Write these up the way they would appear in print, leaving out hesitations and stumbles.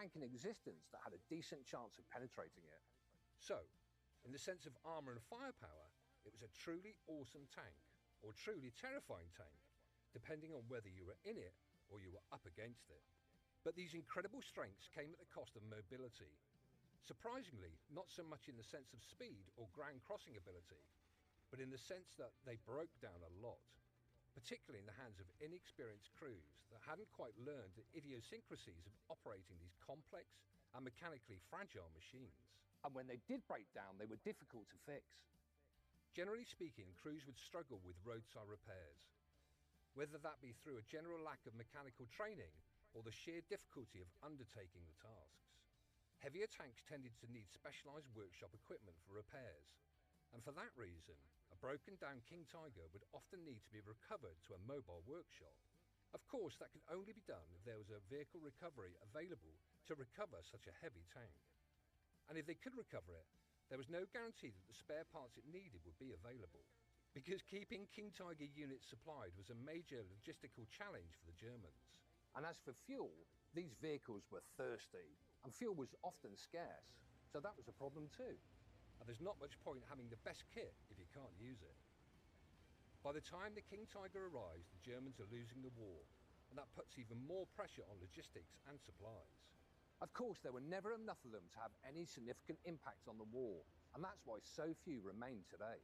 tank in existence that had a decent chance of penetrating it. So, in the sense of armour and firepower, it was a truly awesome tank, or truly terrifying tank, depending on whether you were in it or you were up against it. But these incredible strengths came at the cost of mobility. Surprisingly, not so much in the sense of speed or ground crossing ability, but in the sense that they broke down a lot, particularly in the hands of inexperienced crews that hadn't quite learned the idiosyncrasies of operating these complex and mechanically fragile machines. And when they did break down, they were difficult to fix. Generally speaking, crews would struggle with roadside repairs, whether that be through a general lack of mechanical training or the sheer difficulty of undertaking the tasks. Heavier tanks tended to need specialised workshop equipment for repairs, and for that reason, a broken down King Tiger would often need to be recovered to a mobile workshop. Of course, that could only be done if there was a vehicle recovery available to recover such a heavy tank. And if they could recover it, there was no guarantee that the spare parts it needed would be available, because keeping King Tiger units supplied was a major logistical challenge for the Germans. And as for fuel, these vehicles were thirsty, and fuel was often scarce, so that was a problem too. And there's not much point having the best kit if you can't use it. By the time the King Tiger arrives, the Germans are losing the war, and that puts even more pressure on logistics and supplies. Of course, there were never enough of them to have any significant impact on the war, and that's why so few remain today.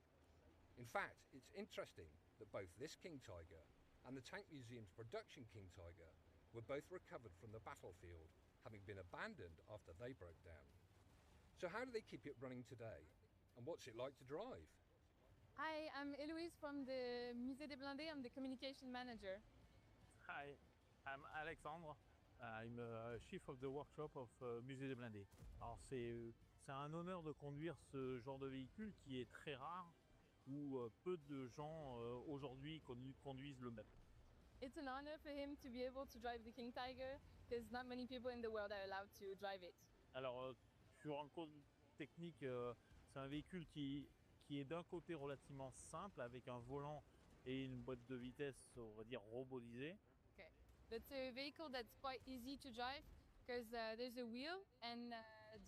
In fact, it's interesting that both this King Tiger and the Tank Museum's production King Tiger were both recovered from the battlefield, having been abandoned after they broke down. So how do they keep it running today? And what's it like to drive? Hi, I'm Eloise from the Musée des Blindés. I'm the communication manager. Hi, I'm Alexandre. I'm chief of the workshop of Musée des Blindés. Alors c'est un honneur de conduire ce genre de véhicule qui est très rare, où peu de gens aujourd'hui conduisent le même. It's an honor for him to be able to drive the King Tiger, because not many people in the world are allowed to drive it. Alors sur un côté technique, c'est un véhicule qui est d'un côté relativement simple, avec un volant et une boîte de vitesse, on va dire, robotisée. Okay. It's a vehicle that's quite easy to drive, because there's a wheel and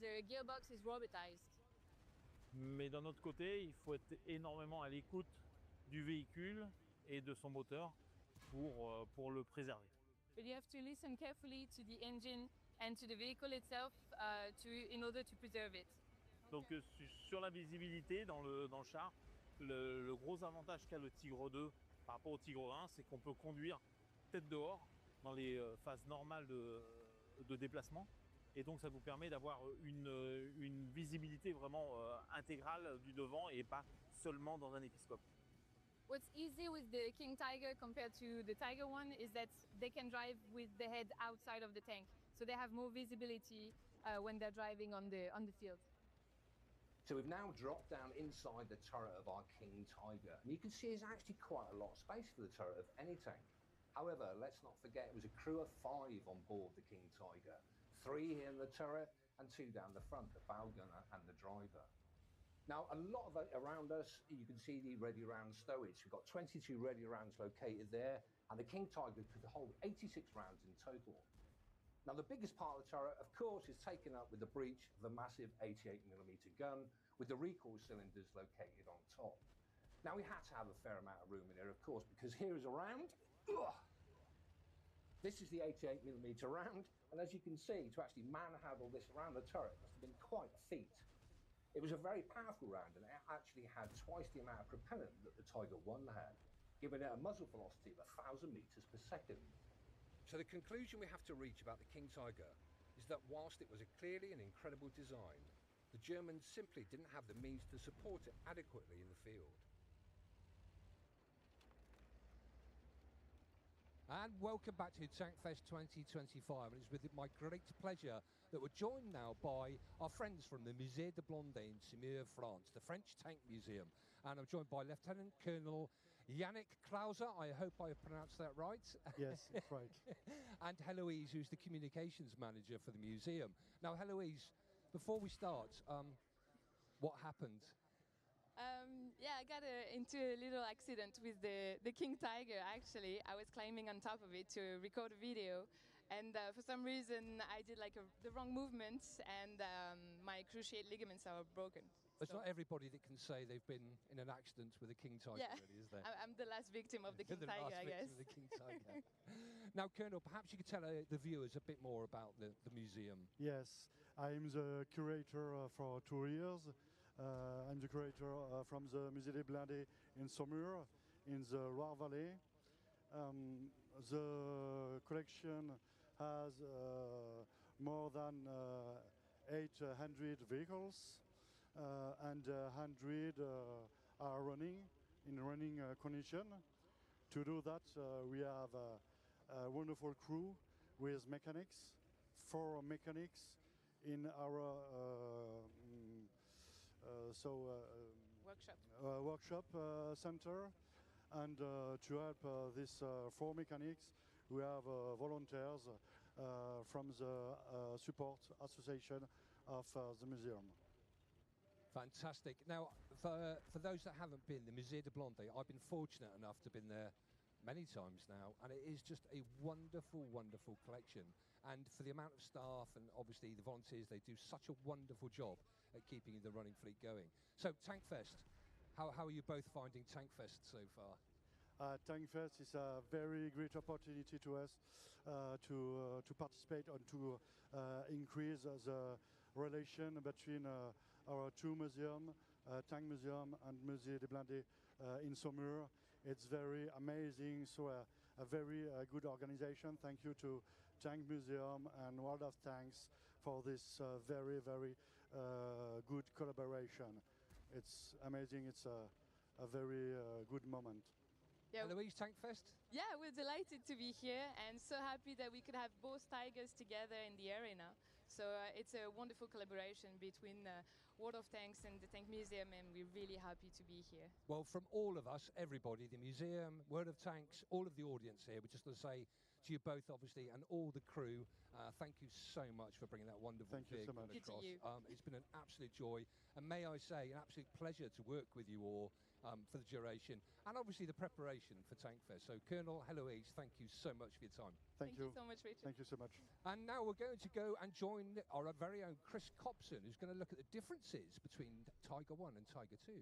the gearbox is robotized. Mais d'un autre côté, il faut être énormément à l'écoute du véhicule et de son moteur pour le préserver. But you have to listen carefully to the engine and to the vehicle itself in order to preserve it. Donc sur la visibilité dans le char, le gros avantage qu'a le Tigre 2 par rapport au Tigre 1, c'est qu'on peut conduire tête dehors dans les phases normales de déplacement. Et donc ça vous permet d'avoir une visibilité vraiment intégrale du devant et pas seulement dans un épiscope. What's easy with the King Tiger compared to the Tiger One is that they can drive with the head outside of the tank. So they have more visibility when they're driving on the field. So we've now dropped down inside the turret of our King Tiger, and you can see there's actually quite a lot of space for the turret of any tank. However, let's not forget it was a crew of 5 on board the King Tiger. 3 here in the turret and 2 down the front, the bow gunner and the driver. Now, a lot of it around us, you can see the ready round stowage. We've got 22 ready rounds located there, and the King Tiger could hold 86 rounds in total. Now, the biggest part of the turret, of course, is taken up with the breech of the massive 88mm gun with the recoil cylinders located on top. Now, we had to have a fair amount of room in here, of course, because here is a round. This is the 88mm round, and as you can see, to actually manhandle this around the turret must have been quite a feat. It was a very powerful round, and it actually had twice the amount of propellant that the Tiger 1 had, giving it a muzzle velocity of 1,000 meters per second. So the conclusion we have to reach about the King Tiger is that whilst it was a clearly an incredible design, the Germans simply didn't have the means to support it adequately in the field. And welcome back to TankFest 2025, and it's with my great pleasure that we're joined now by our friends from the Musée des Blindés in Semur, France, the French Tank Museum. And I'm joined by Lieutenant Colonel Yannick Klauser, I hope I pronounced that right. Yes, that's right. And Heloise, who's the communications manager for the museum. Now, Heloise, before we start, what happened? Yeah, I got into a little accident with the King Tiger, actually. I was climbing on top of it to record a video, And for some reason, I did like the wrong movement, and my cruciate ligaments are broken. It's not everybody that can say they've been in an accident with a king tiger, Yeah, really, is there? I'm the last victim of the king The tiger, last I guess. victim of the king tiger. Now, Colonel, perhaps you could tell the viewers a bit more about the museum. Yes, I'm the curator for 2 years. I'm the curator from the Musée des Blindés in Saumur, in the Loire Valley. The collection has more than 800 vehicles, and 100 are running in running condition. To do that, we have a wonderful crew with mechanics, 4 mechanics in our workshop center. And to help these 4 mechanics, we have volunteers from the support association of the museum. Fantastic. Now, for those that haven't been, the Musée de Blondet, I've been fortunate enough to have been there many times now, and it is just a wonderful, wonderful collection. And for the amount of staff and obviously the volunteers, they do such a wonderful job at keeping the running fleet going. So, TankFest, how are you both finding TankFest so far? TankFest is a very great opportunity to us to participate and to increase the relation between our 2 museums, Tank Museum and Musée des Blindés in Saumur. It's very amazing, so a very good organization. Thank you to Tank Museum and World of Tanks for this very, very good collaboration. It's amazing, it's a very good moment. Yeah. Eloise, TankFest? Yeah, we're delighted to be here and so happy that we could have both tigers together in the arena. So it's a wonderful collaboration between World of Tanks and the Tank Museum, and we're really happy to be here. Well, from all of us, everybody, the museum, World of Tanks, all of the audience here, we're just going to say to you both, obviously, and all the crew, thank you so much for bringing that wonderful vehicle across. Thank you. It's been an absolute joy, and may I say, an absolute pleasure to work with you all for the duration, and obviously the preparation for TankFest. So, Colonel Heloise, thank you so much for your time. Thank you so much, Richard. Thank you so much. And now we're going to go and join our very own Chris Cobson, who's going to look at the differences between Tiger 1 and Tiger 2.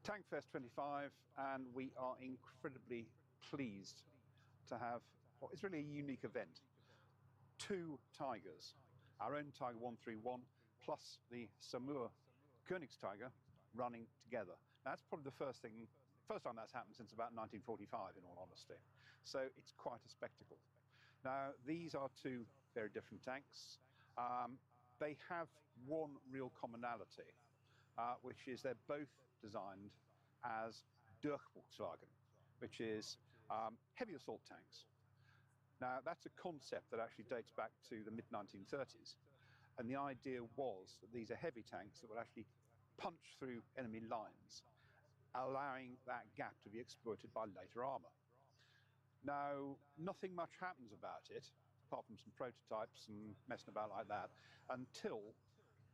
TankFest 25, and we are incredibly pleased to have what is really a unique event. 2 tigers, our own Tiger 131 plus the Saumur Königstiger running together. Now, that's probably the first time that's happened since about 1945, in all honesty. So it's quite a spectacle. Now, these are 2 very different tanks. They have one real commonality, which is they're both designed as Durchbruchswagen, which is heavy assault tanks. Now, that's a concept that actually dates back to the mid-1930s. And the idea was that these are heavy tanks that would actually punch through enemy lines, allowing that gap to be exploited by later armour. Now, nothing much happens about it, apart from some prototypes and messing about like that, until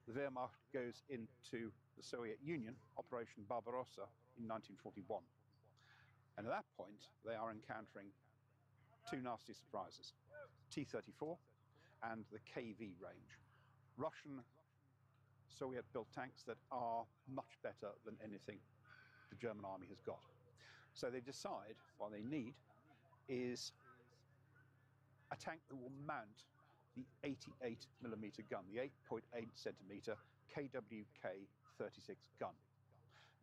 the Wehrmacht goes into the Soviet Union, Operation Barbarossa, in 1941. And at that point, they are encountering 2 nasty surprises, T-34 and the KV range. Russian Soviet-built tanks that are much better than anything the German army has got. So they decide what they need is a tank that will mount the 88mm gun, the 8.8 centimeter KWK 36 gun.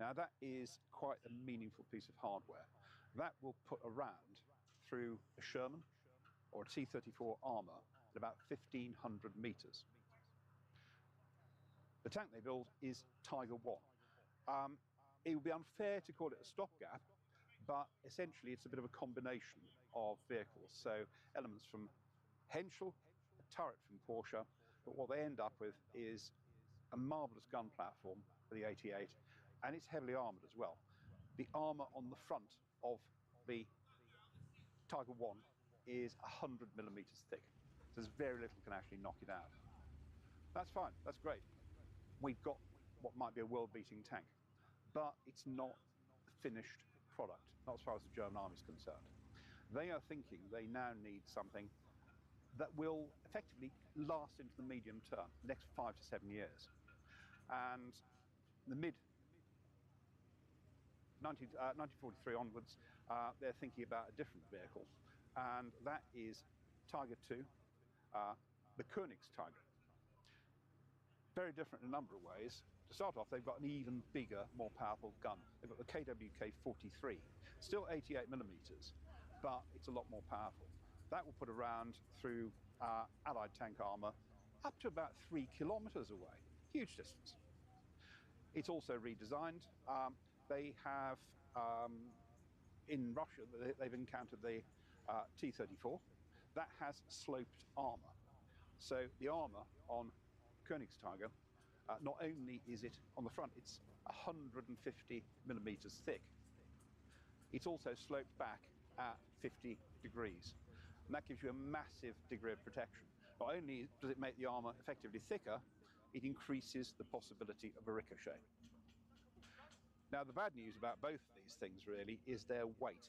Now, that is quite a meaningful piece of hardware. That will put a round through a Sherman or a T-34 armor at about 1,500 meters. The tank they build is Tiger 1. It would be unfair to call it a stopgap, but essentially it's a bit of a combination of vehicles. So elements from Henschel, a turret from Porsche, but what they end up with is a marvelous gun platform for the 88, and it's heavily armored as well. The armor on the front of the Tiger 1 is 100 millimeters thick. So there's very little can actually knock it out. That's fine, that's great. We've got what might be a world-beating tank, but it's not the finished product, not as far as the German army is concerned. They are thinking they now need something that will effectively last into the medium term, the next 5 to 7 years. And the mid 1943 onwards, they're thinking about a different vehicle, and that is Tiger II, the Koenigs-Tiger. Very different in a number of ways. To start off, they've got an even bigger, more powerful gun. They've got the KWK-43, still 88 millimeters, but it's a lot more powerful. That will put a round through Allied tank armor up to about 3 kilometers away. Huge distance. It's also redesigned. They have, in Russia, they've encountered the T-34. That has sloped armor. So the armor on Koenigs-Tiger, not only is it on the front, it's 150 millimeters thick. It's also sloped back at 50 degrees. And that gives you a massive degree of protection. Not only does it make the armor effectively thicker, it increases the possibility of a ricochet. Now, the bad news about both of these things really is their weight.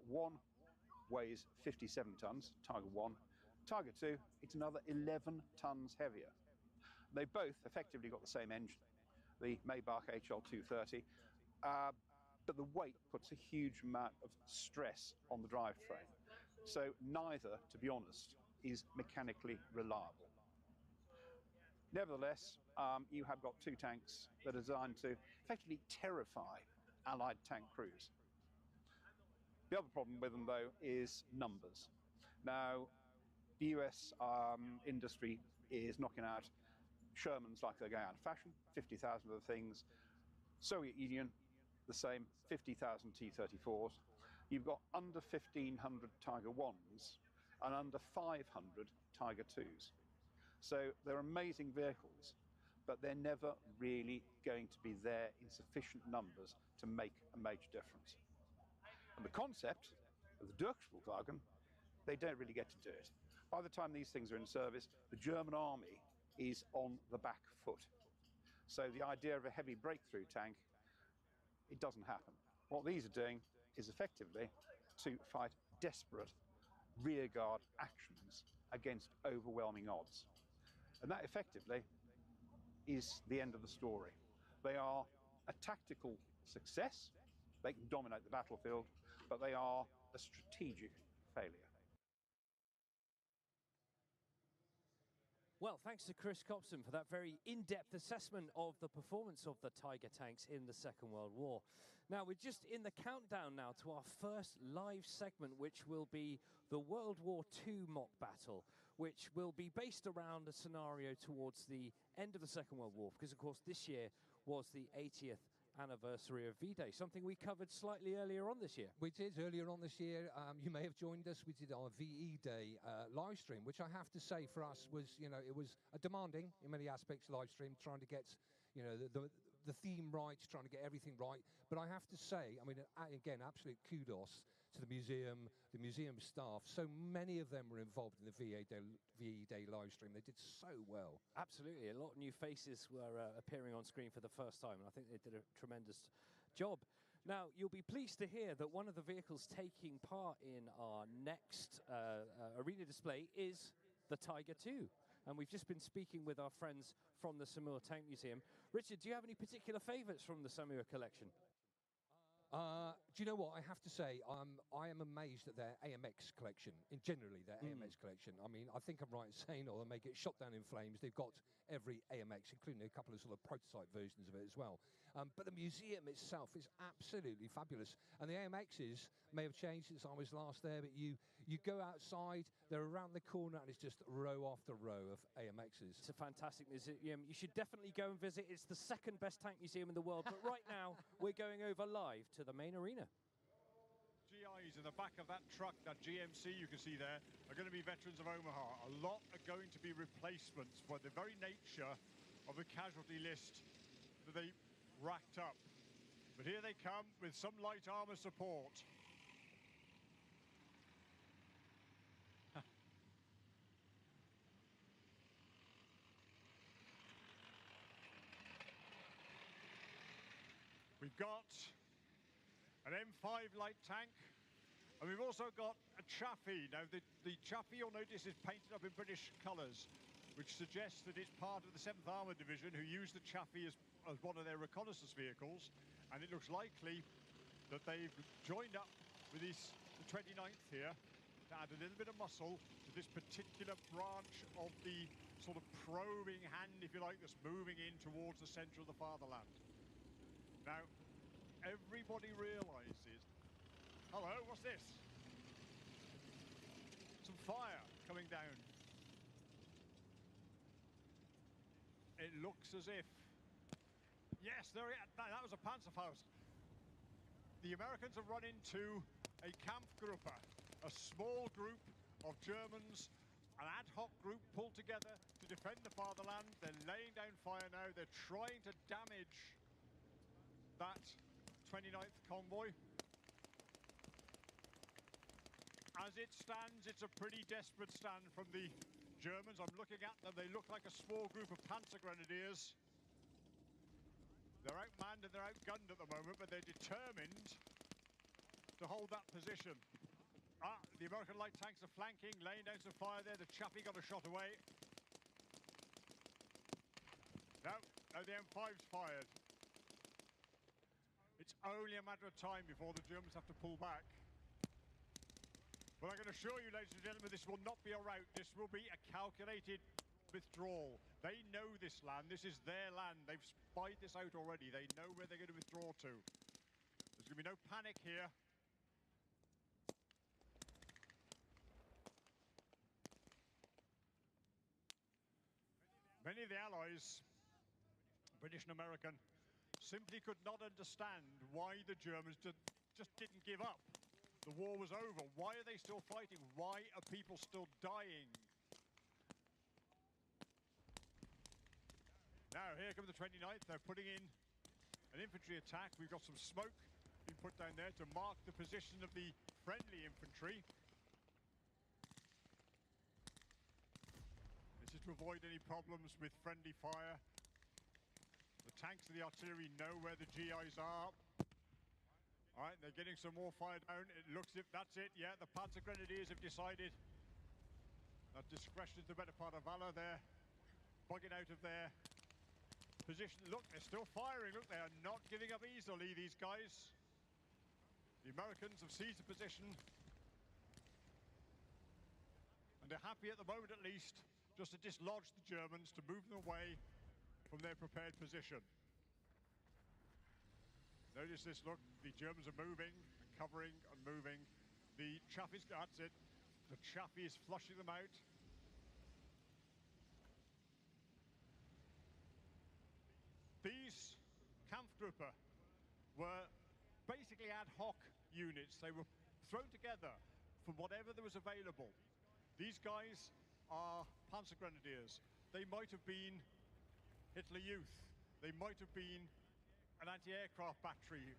One weighs 57 tons, Tiger 1. Tiger 2, it's another 11 tons heavier. They both effectively got the same engine, the Maybach HL230, but the weight puts a huge amount of stress on the drivetrain. So neither, to be honest, is mechanically reliable. Nevertheless, you have got two tanks that are designed to effectively terrify Allied tank crews. The other problem with them, though, is numbers. Now, the US industry is knocking out Shermans like they're going out of fashion, 50,000 of the things. Soviet Union, the same, 50,000 T-34s. You've got under 1,500 Tiger 1s and under 500 Tiger 2s. So they're amazing vehicles, but they're never really going to be there in sufficient numbers to make a major difference. And the concept of the Durchspielwagen, they don't really get to do it. By the time these things are in service, the German army is on the back foot. So the idea of a heavy breakthrough tank, it doesn't happen. What these are doing is effectively to fight desperate rearguard actions against overwhelming odds. And that effectively is the end of the story. They are a tactical success. They can dominate the battlefield, but they are a strategic failure. Well, thanks to Chris Copson for that very in-depth assessment of the performance of the Tiger tanks in the Second World War. Now, we're just in the countdown now to our first live segment, which will be the World War II mock battle, which will be based around a scenario towards the end of the Second World War, because, of course, this year was the 80th anniversary of V-Day, something we covered slightly earlier on this year. We did earlier on this year. You may have joined us. We did our VE Day live stream, which I have to say for us was, it was a demanding in many aspects live stream, trying to get, the theme right, trying to get everything right. But I have to say, again, absolute kudos to the museum staff. So many of them were involved in the VE Day live stream. They did so well. Absolutely. A lot of new faces were appearing on screen for the first time, and I think they did a tremendous job. Now, you'll be pleased to hear that one of the vehicles taking part in our next arena display is the Tiger II. And we've just been speaking with our friends from the Samur Tank Museum. Richard, do you have any particular favourites from the Samur collection? Do you know what? I have to say, I am amazed at their AMX collection, generally their AMX collection. I think I'm right in saying, or they may get shot down in flames. They've got every AMX, including a couple of sort of prototype versions of it as well. But the museum itself is absolutely fabulous. And the AMXs may have changed since I was last there, but you go outside, they're around the corner, and it's just row after row of AMXs. It's a fantastic museum. You should definitely go and visit. It's the second best tank museum in the world. But right now, we're going over live to the main arena. GIs in the back of that truck, that GMC you can see there, are going to be veterans of Omaha. A lot are going to be replacements for the very nature of the casualty list that they racked up. But here they come with some light armor support. We've got an M5 light tank, And we've also got a Chaffee. Now, the Chaffee, you'll notice, is painted up in British colours, which suggests that it's part of the 7th Armoured Division, who used the Chaffee as one of their reconnaissance vehicles. And it looks likely that they've joined up with the 29th here to add a little bit of muscle to this particular branch of the sort of probing hand, if you like, that's moving in towards the centre of the fatherland. Now, everybody realises... Hello, what's this? Some fire coming down. It looks as if... Yes, that was a Panzerfaust. The Americans have run into a Kampfgruppe, a small group of Germans, an ad hoc group pulled together to defend the fatherland. They're laying down fire now. They're trying to damage that 29th convoy. As it stands, it's a pretty desperate stand from the Germans. I'm looking at them. They look like a small group of Panzer Grenadiers. They're outmanned and they're outgunned at the moment, but they're determined to hold that position. The American light tanks are flanking, laying down some fire there. The Chaffee got a shot away. No, the M5's fired. It's only a matter of time before the Germans have to pull back. But I can assure you, ladies and gentlemen, this will not be a rout. This will be a calculated withdrawal. They know this land. This is their land. They've spied this out already. They know where they're going to withdraw to. There's going to be no panic here. Many of the Allies, British and American, simply could not understand why the Germans just didn't give up. The war was over. Why are they still fighting? Why are people still dying? Now, here come the 29th. They're putting in an infantry attack. We've got some smoke being put down there to mark the position of the friendly infantry. This is to avoid any problems with friendly fire. The tanks and the artillery know where the GIs are. All right, they're getting some more fire down. It looks as if that's it. Yeah, the Panzer Grenadiers have decided that discretion is the better part of valor. They're bugging out of their position. Look, they're still firing. Look, they are not giving up easily, these guys. The Americans have seized the position. And they're happy at the moment, at least, just to dislodge the Germans, to move them away from their prepared position. Notice this, look, the Germans are moving and covering and moving. The Chaffee's, that's it. The Chaffee is flushing them out. These Kampfgruppe were basically ad hoc units. They were thrown together from whatever there was available. These guys are Panzer Grenadiers. They might have been Hitler Youth. They might have been an anti-aircraft battery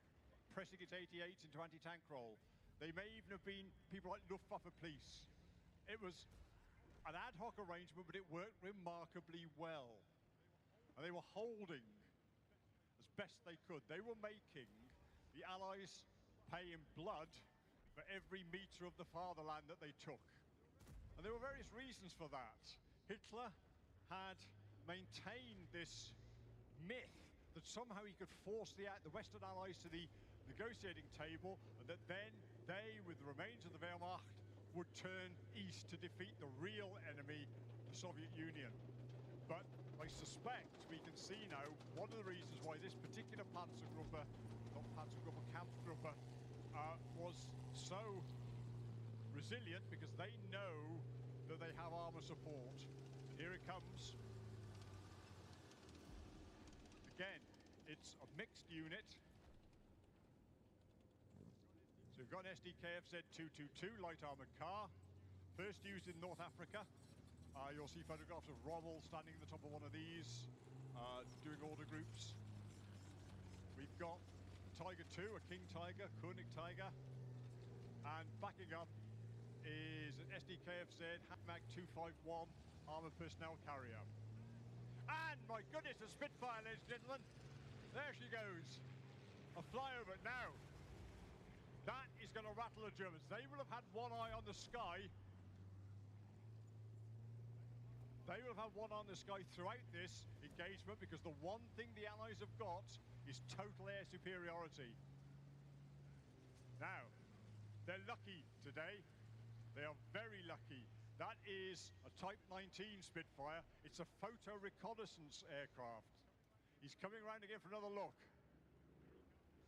pressing its 88s into anti-tank role. They may even have been people like Luftwaffe police. It was an ad hoc arrangement, but it worked remarkably well. And they were holding as best they could. They were making the Allies pay in blood for every metre of the fatherland that they took. And there were various reasons for that. Hitler had maintained this myth that somehow he could force the Western Allies to the negotiating table, and that then they, with the remains of the Wehrmacht, would turn east to defeat the real enemy, the Soviet Union. But I suspect we can see now one of the reasons why this particular Panzergruppe, not Panzergruppe, Kampfgruppe, was so resilient, because they know that they have armour support. And here it comes. Again, it's a mixed unit. So we've got an SDKFZ 222 light armoured car, first used in North Africa. You'll see photographs of Rommel standing at the top of one of these, doing order groups. We've got Tiger 2, a King Tiger, König Tiger, and backing up is an SDKFZ Hatmac 251 armoured personnel carrier. And my goodness, a Spitfire, ladies and gentlemen. There she goes. A flyover now. That is going to rattle the Germans. They will have had one eye on the sky. They will have had one eye on the sky throughout this engagement, because the one thing the Allies have got is total air superiority. Now, they're lucky today. They are very lucky. That is a Type 19 Spitfire. It's a photo reconnaissance aircraft. He's coming around again for another look.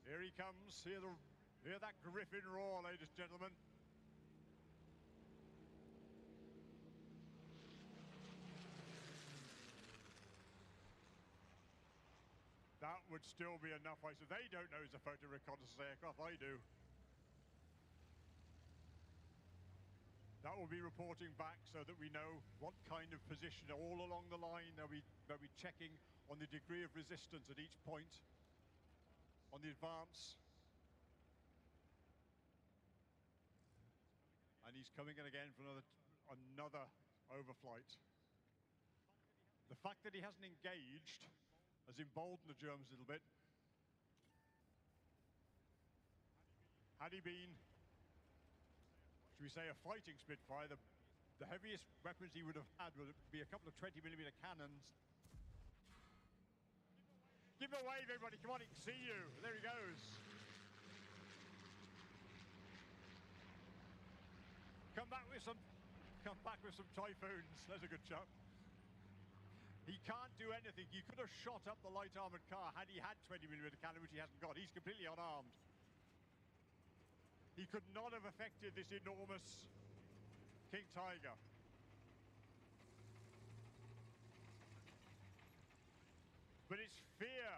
Here he comes. Hear that Griffin roar, ladies and gentlemen. That would still be enough. So they don't know it's a photo reconnaissance aircraft. I do. That will be reporting back so that we know what kind of position all along the line. They'll be checking on the degree of resistance at each point on the advance. And he's coming in again for another overflight. The fact that he hasn't engaged has emboldened the Germans a little bit. Had he been, should we say, a fighting Spitfire, the heaviest weapons he would have had would be a couple of 20mm cannons. Give him a wave, everybody. Come on, he can see you. There he goes. Come back with some Typhoons. There's a good chap. He can't do anything. He could have shot up the light armored car had he had 20mm cannon, which he hasn't got. He's completely unarmed. He could not have affected this enormous King Tiger. But it's fear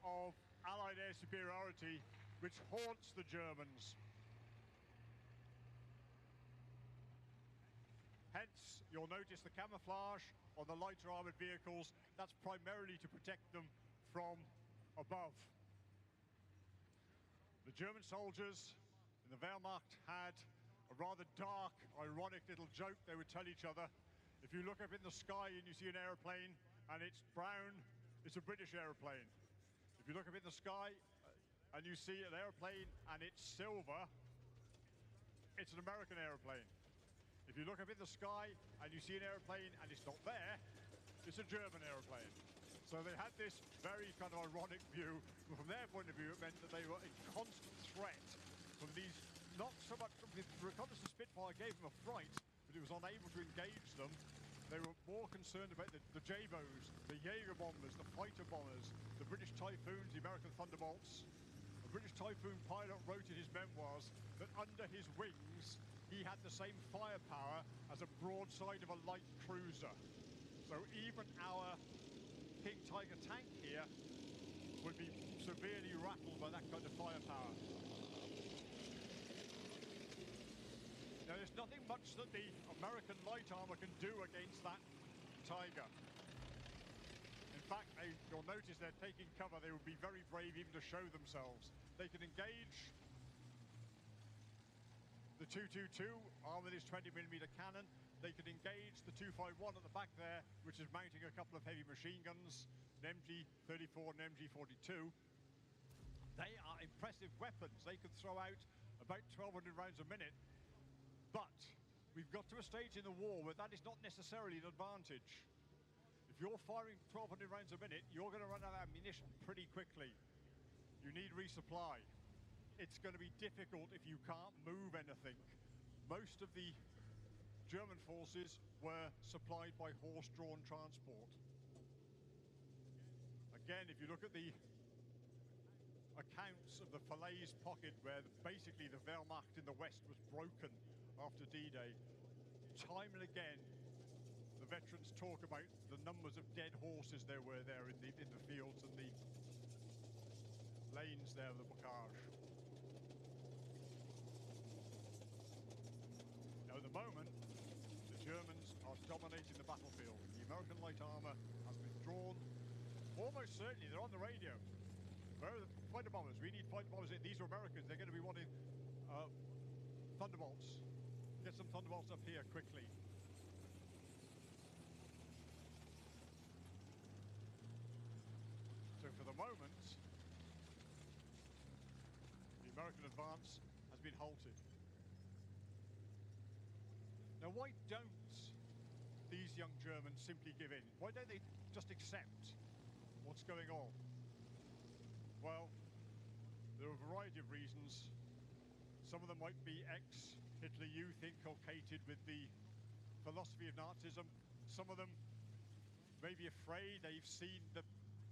of Allied air superiority which haunts the Germans. Hence, you'll notice the camouflage on the lighter armoured vehicles. That's primarily to protect them from above. The German soldiers in the Wehrmacht had a rather dark, ironic little joke they would tell each other. If you look up in the sky and you see an aeroplane and it's brown, it's a British aeroplane. If you look up in the sky and you see an aeroplane and it's silver, it's an American aeroplane. If you look up in the sky and you see an aeroplane and it's not there, it's a German aeroplane. So they had this very kind of ironic view. From their point of view, it meant that they were in constant threat from these, not so much from the reconnaissance Spitfire gave them a fright, but it was unable to engage them. They were more concerned about the Jabos, the Jaeger bombers, the fighter bombers, the British Typhoons, the American Thunderbolts. A British Typhoon pilot wrote in his memoirs that under his wings, he had the same firepower as a broadside of a light cruiser. So even our King Tiger tank here would be severely rattled by that kind of firepower. Now, there's nothing much that the American light armor can do against that Tiger. In fact, you'll notice they're taking cover. They would be very brave even to show themselves. They can engage the 222 armed with his 20mm cannon. They can engage the 251 at the back there, which is mounting a couple of heavy machine guns, an MG-34 and MG-42. They are impressive weapons. They can throw out about 1,200 rounds a minute. But we've got to a stage in the war where that is not necessarily an advantage. If you're firing 1,200 rounds a minute, you're going to run out of ammunition pretty quickly. You need resupply. It's going to be difficult if you can't move anything. Most of the German forces were supplied by horse-drawn transport. Again, if you look at the accounts of the Falaise pocket, where basically the Wehrmacht in the west was broken after D-Day, time and again the veterans talk about the numbers of dead horses there were there in the fields and the lanes there of the bocage. Now at the moment the Germans are dominating the battlefield. The American light armor has been drawn. Almost certainly they're on the radio. Where are the fighter bombers? We need fighter bombers in. These are Americans. They're going to be wanting Thunderbolts. Get some Thunderbolts up here quickly. So for the moment, the American advance has has been halted. Now, why don't these young Germans simply give in? Why don't they just accept what's going on? Well, there are a variety of reasons. Some of them might be ex-Hitler youth inculcated with the philosophy of Nazism. Some of them may be afraid. They've seen the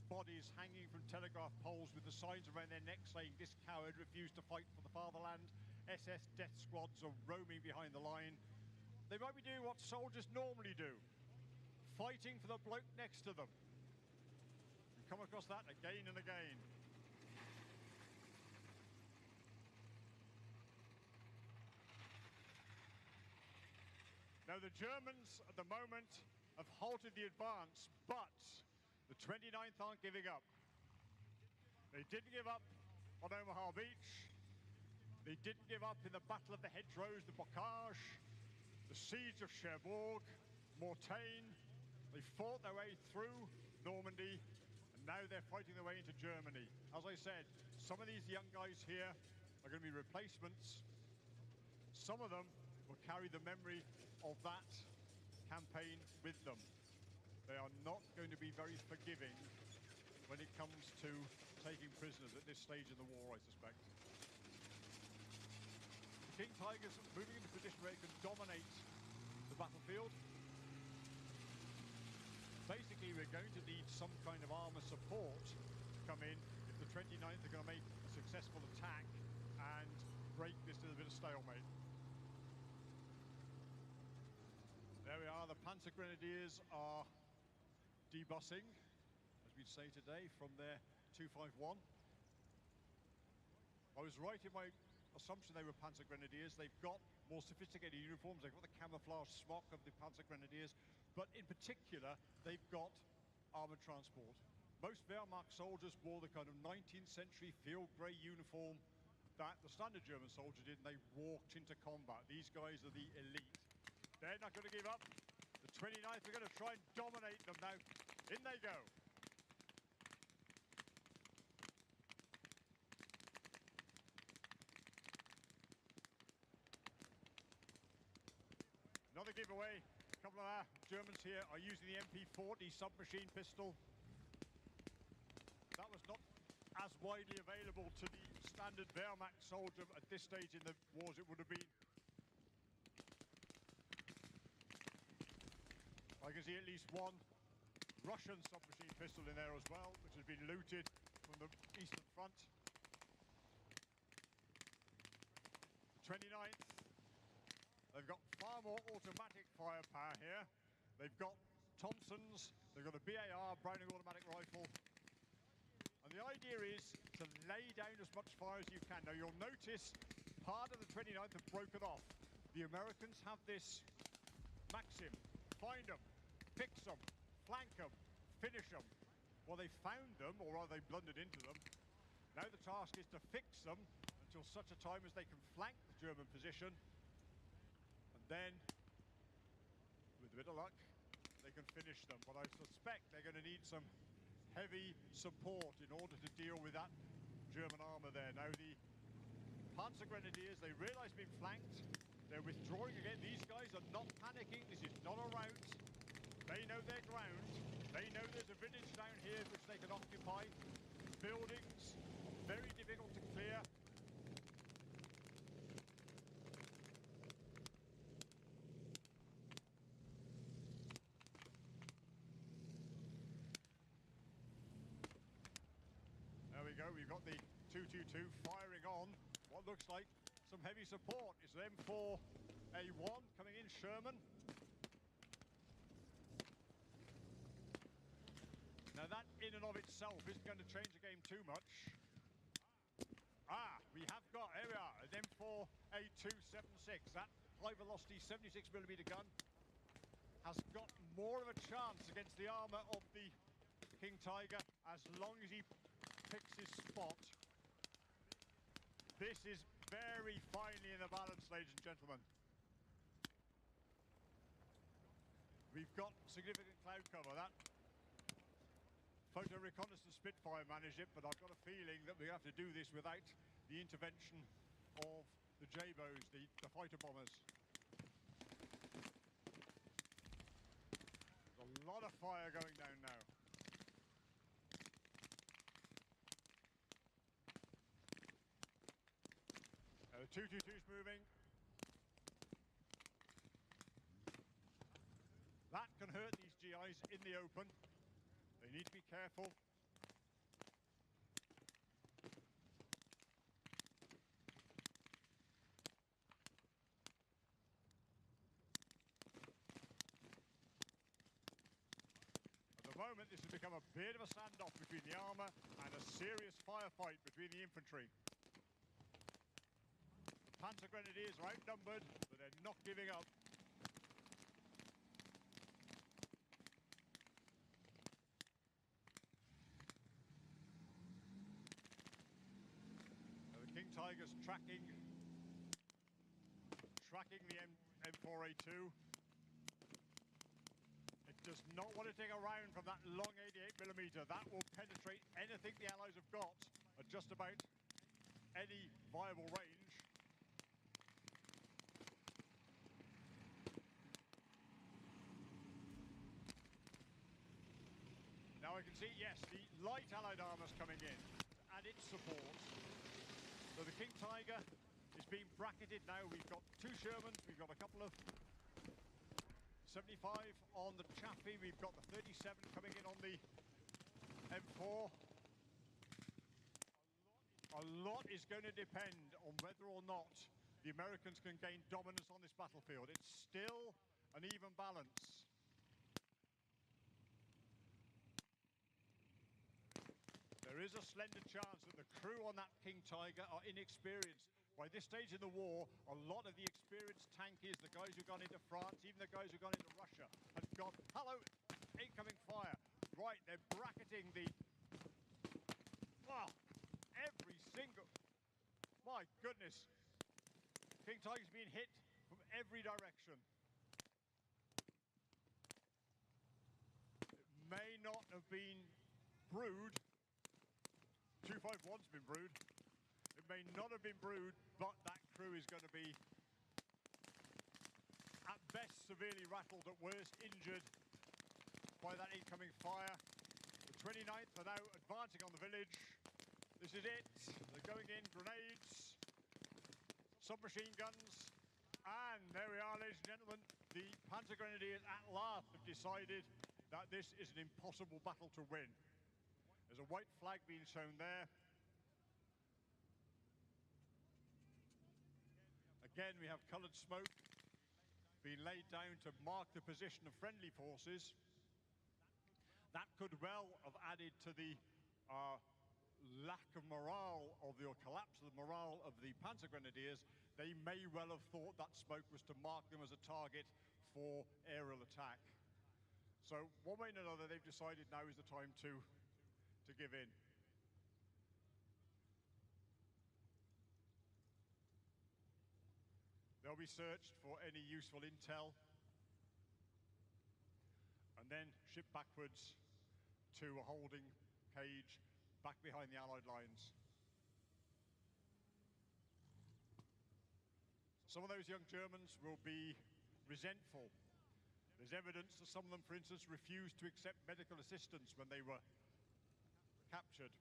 bodies hanging from telegraph poles with the signs around their necks saying, "This coward refused to fight for the fatherland." SS death squads are roaming behind the line. They might be doing what soldiers normally do, fighting for the bloke next to them. You come across that again and again. Now, the Germans at the moment have halted the advance, but the 29th aren't giving up. They didn't give up on Omaha Beach. They didn't give up in the Battle of the Hedgerows, the Bocage, the Siege of Cherbourg, Mortain. They fought their way through Normandy, and now they're fighting their way into Germany. As I said, some of these young guys here are going to be replacements. Some of them will carry the memory of that campaign with them. They are not going to be very forgiving when it comes to taking prisoners at this stage in the war, I suspect. The King Tigers moving into a position where they can dominate the battlefield. Basically, we're going to need some kind of armour support to come in if the 29th are going to make a successful attack and break this little bit of stalemate. There we are, the Panzer Grenadiers are debussing, as we'd say today, from their 251. I was right in my assumption they were Panzer Grenadiers. They've got more sophisticated uniforms. They've got the camouflage smock of the Panzer Grenadiers, but in particular, they've got armoured transport. Most Wehrmacht soldiers wore the kind of 19th century field grey uniform that the standard German soldier did, and they walked into combat. These guys are the elite. They're not going to give up. The 29th are going to try and dominate them now. In they go. Another giveaway. A couple of our Germans here are using the MP40 submachine pistol. That was not as widely available to the standard Wehrmacht soldier at this stage in the war as it would have been. I can see at least one Russian submachine pistol in there as well, which has been looted from the Eastern Front. The 29th, they've got far more automatic firepower here. They've got Thompsons, they've got a BAR, Browning automatic rifle. And the idea is to lay down as much fire as you can. Now you'll notice part of the 29th have broken off. The Americans have this maxim: find them, fix them, flank them, finish them. Well, they found them, or rather they blundered into them. Now the task is to fix them until such a time as they can flank the German position. And then, with a bit of luck, they can finish them. But I suspect they're going to need some heavy support in order to deal with that German armour there. Now the Panzer Grenadiers, they realise they've been flanked. They're withdrawing again. These guys are not panicking. This is not a rout. They know their ground. They know there's a village down here which they can occupy. Buildings, very difficult to clear. There we go. We've got the 222 firing on what looks like some heavy support. It's an M4A1 coming in, Sherman. Now that in and of itself isn't going to change the game too much. We have got, here we are, an M4A276. That high velocity 76mm gun has got more of a chance against the armour of the King Tiger as long as he picks his spot. This is very finely in the balance, ladies and gentlemen. We've got significant cloud cover. That photo reconnaissance Spitfire managed it, but I've got a feeling that we have to do this without the intervention of the Jabos, the fighter bombers. There's a lot of fire going down now. The 222's moving. That can hurt these GIs in the open. They need to be careful. At the moment, this has become a bit of a standoff between the armour and a serious firefight between the infantry. Panzer Grenadiers are outnumbered, but they're not giving up. Now the King Tiger's tracking the M4A2. It does not want to take a round from that long 88mm. That will penetrate anything the Allies have got at just about any viable range. Now I can see, yes, the light Allied armour's coming in to add its support. So the King Tiger is being bracketed now. We've got 2 Shermans, we've got a couple of 75 on the Chaffee, we've got the 37 coming in on the M4. A lot is going to depend on whether or not the Americans can gain dominance on this battlefield. It's still an even balance. There is a slender chance that the crew on that King Tiger are inexperienced. By this stage in the war, a lot of the experienced tankies, the guys who've gone into France, even the guys who've gone into Russia, have got, hello, incoming fire. Right, they're bracketing the, wow, every single, my goodness. King Tiger's being hit from every direction. It may not have been brewed. 251's been brewed. It may not have been brewed, but that crew is going to be, at best, severely rattled, at worst, injured by that incoming fire. The 29th are now advancing on the village. This is it. They're going in, grenades, submachine guns, and there we are, ladies and gentlemen. The Panzer Grenadiers at last have decided that this is an impossible battle to win. There's a white flag being shown there. Again, we have coloured smoke being laid down to mark the position of friendly forces. That could well have added to the lack of morale of or collapse of the morale of the Panzer Grenadiers. They may well have thought that smoke was to mark them as a target for aerial attack. So one way or another, they've decided now is the time to give in. They'll be searched for any useful intel and then shipped backwards to a holding cage back behind the Allied lines. Some of those young Germans will be resentful. There's evidence that some of them, for instance, refused to accept medical assistance when they were captured,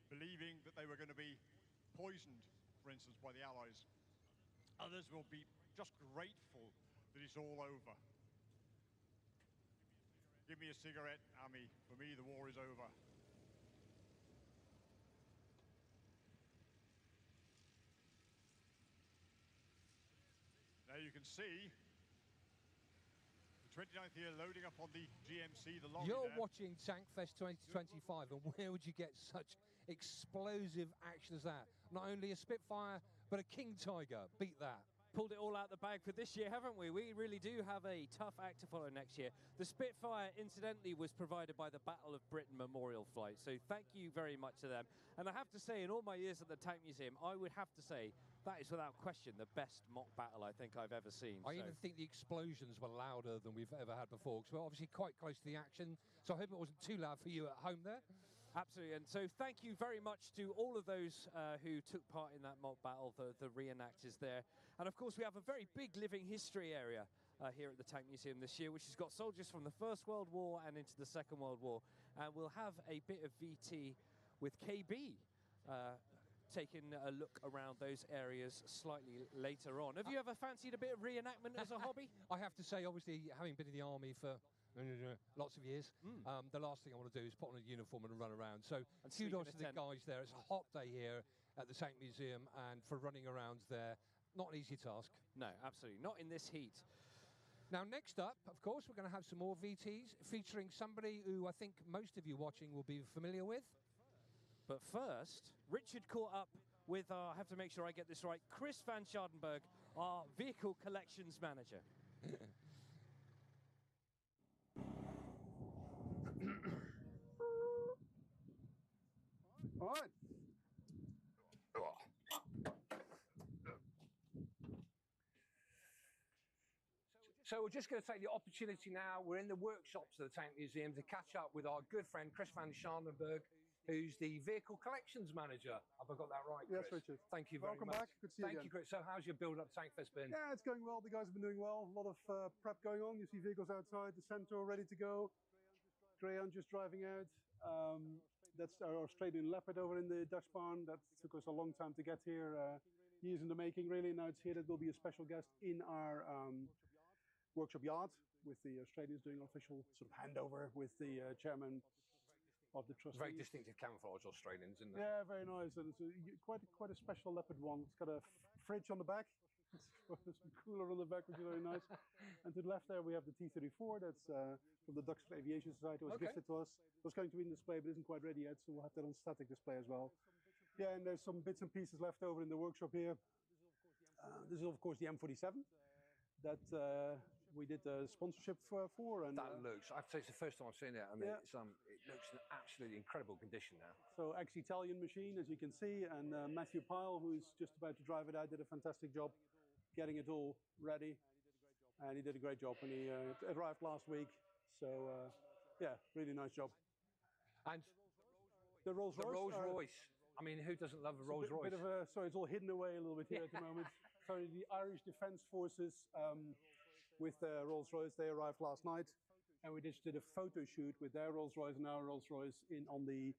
believing that they were going to be poisoned, for instance, by the Allies. Others will be just grateful that it's all over. Give me a cigarette, Ami. For me, the war is over. Now you can see the 29th here loading up on the GMC, the lorry. You're there. watching TankFest 2025, and where would you get such explosive action as that? Not only a Spitfire, but a King Tiger. Beat that. Pulled it all out the bag for this year, haven't we? We really do have a tough act to follow next year. The Spitfire, incidentally, was provided by the Battle of Britain Memorial Flight, so thank you very much to them. And I have to say, in all my years at the Tank Museum, I would have to say that is without question the best mock battle I think I've ever seen. I even think the explosions were louder than we've ever had before, because we're obviously quite close to the action, so I hope it wasn't too loud for you at home there. Absolutely, and so thank you very much to all of those who took part in that mock battle, the reenactors there. And of course, we have a very big living history area here at the Tank Museum this year, which has got soldiers from the First World War and into the Second World War. And we'll have a bit of VT with KB taking a look around those areas slightly later on. Have you ever fancied a bit of reenactment as a hobby? I have to say, obviously, having been in the army for lots of years, the last thing I want to do is put on a uniform and run around. So kudos to the guys there. It's a hot day here at the Tank Museum, and for running around there, not an easy task. No, absolutely, not in this heat. Now, next up, of course, we're going to have some more VTs featuring somebody who I think most of you watching will be familiar with. But first, Richard caught up with our, I have to make sure I get this right, Chris van Schardenberg, our vehicle collections manager. All right. So we're just going to take the opportunity now. We're in the workshops of the Tank Museum to catch up with our good friend Chris van Schardenberg, who's the vehicle collections manager. Have I got that right, Chris? Yes, Richard. Thank you very Welcome much. back. Good to see you Thank again. you, Chris. So how's your build-up TankFest been? Yeah, it's going well. The guys have been doing well. A lot of prep going on. You see vehicles outside, the Centaur ready to go. Greyhound just driving out. That's our Australian Leopard over in the Dutch barn. That took us a long time to get here. Years in the making, really. Now it's here. That will be a special guest in our workshop yard, with the Australians doing an official sort of handover with the chairman of the trustees. Very distinctive camouflage Australians, isn't it? Yeah, very nice. And it's quite a special Leopard one. It's got a fridge on the back. There's some cooler on the back, which is very nice. And to the left there, we have the T-34. That's from the Dutch Aviation Society. It was gifted to us. It was going to be in display, but isn't quite ready yet, so we'll have that on static display as well. Yeah, and there's some bits and pieces left over in the workshop here. This is, of course, the M47 that we did a sponsorship for. And that looks, I have to say, it's the first time I've seen it, and yeah, it looks in absolutely incredible condition now. So ex-Italian machine, as you can see, and Matthew Pyle, who's just about to drive it out, did a fantastic job getting it all ready, and he did a great job, and he arrived last week. So yeah, really nice job. And the Rolls Royce. I mean, who doesn't love a Rolls Royce? Sorry, it's all hidden away a little bit here at the moment. Sorry, the Irish Defence Forces with their Rolls Royce, they arrived last night, and we just did a photo shoot with their Rolls Royce and our Rolls Royce on the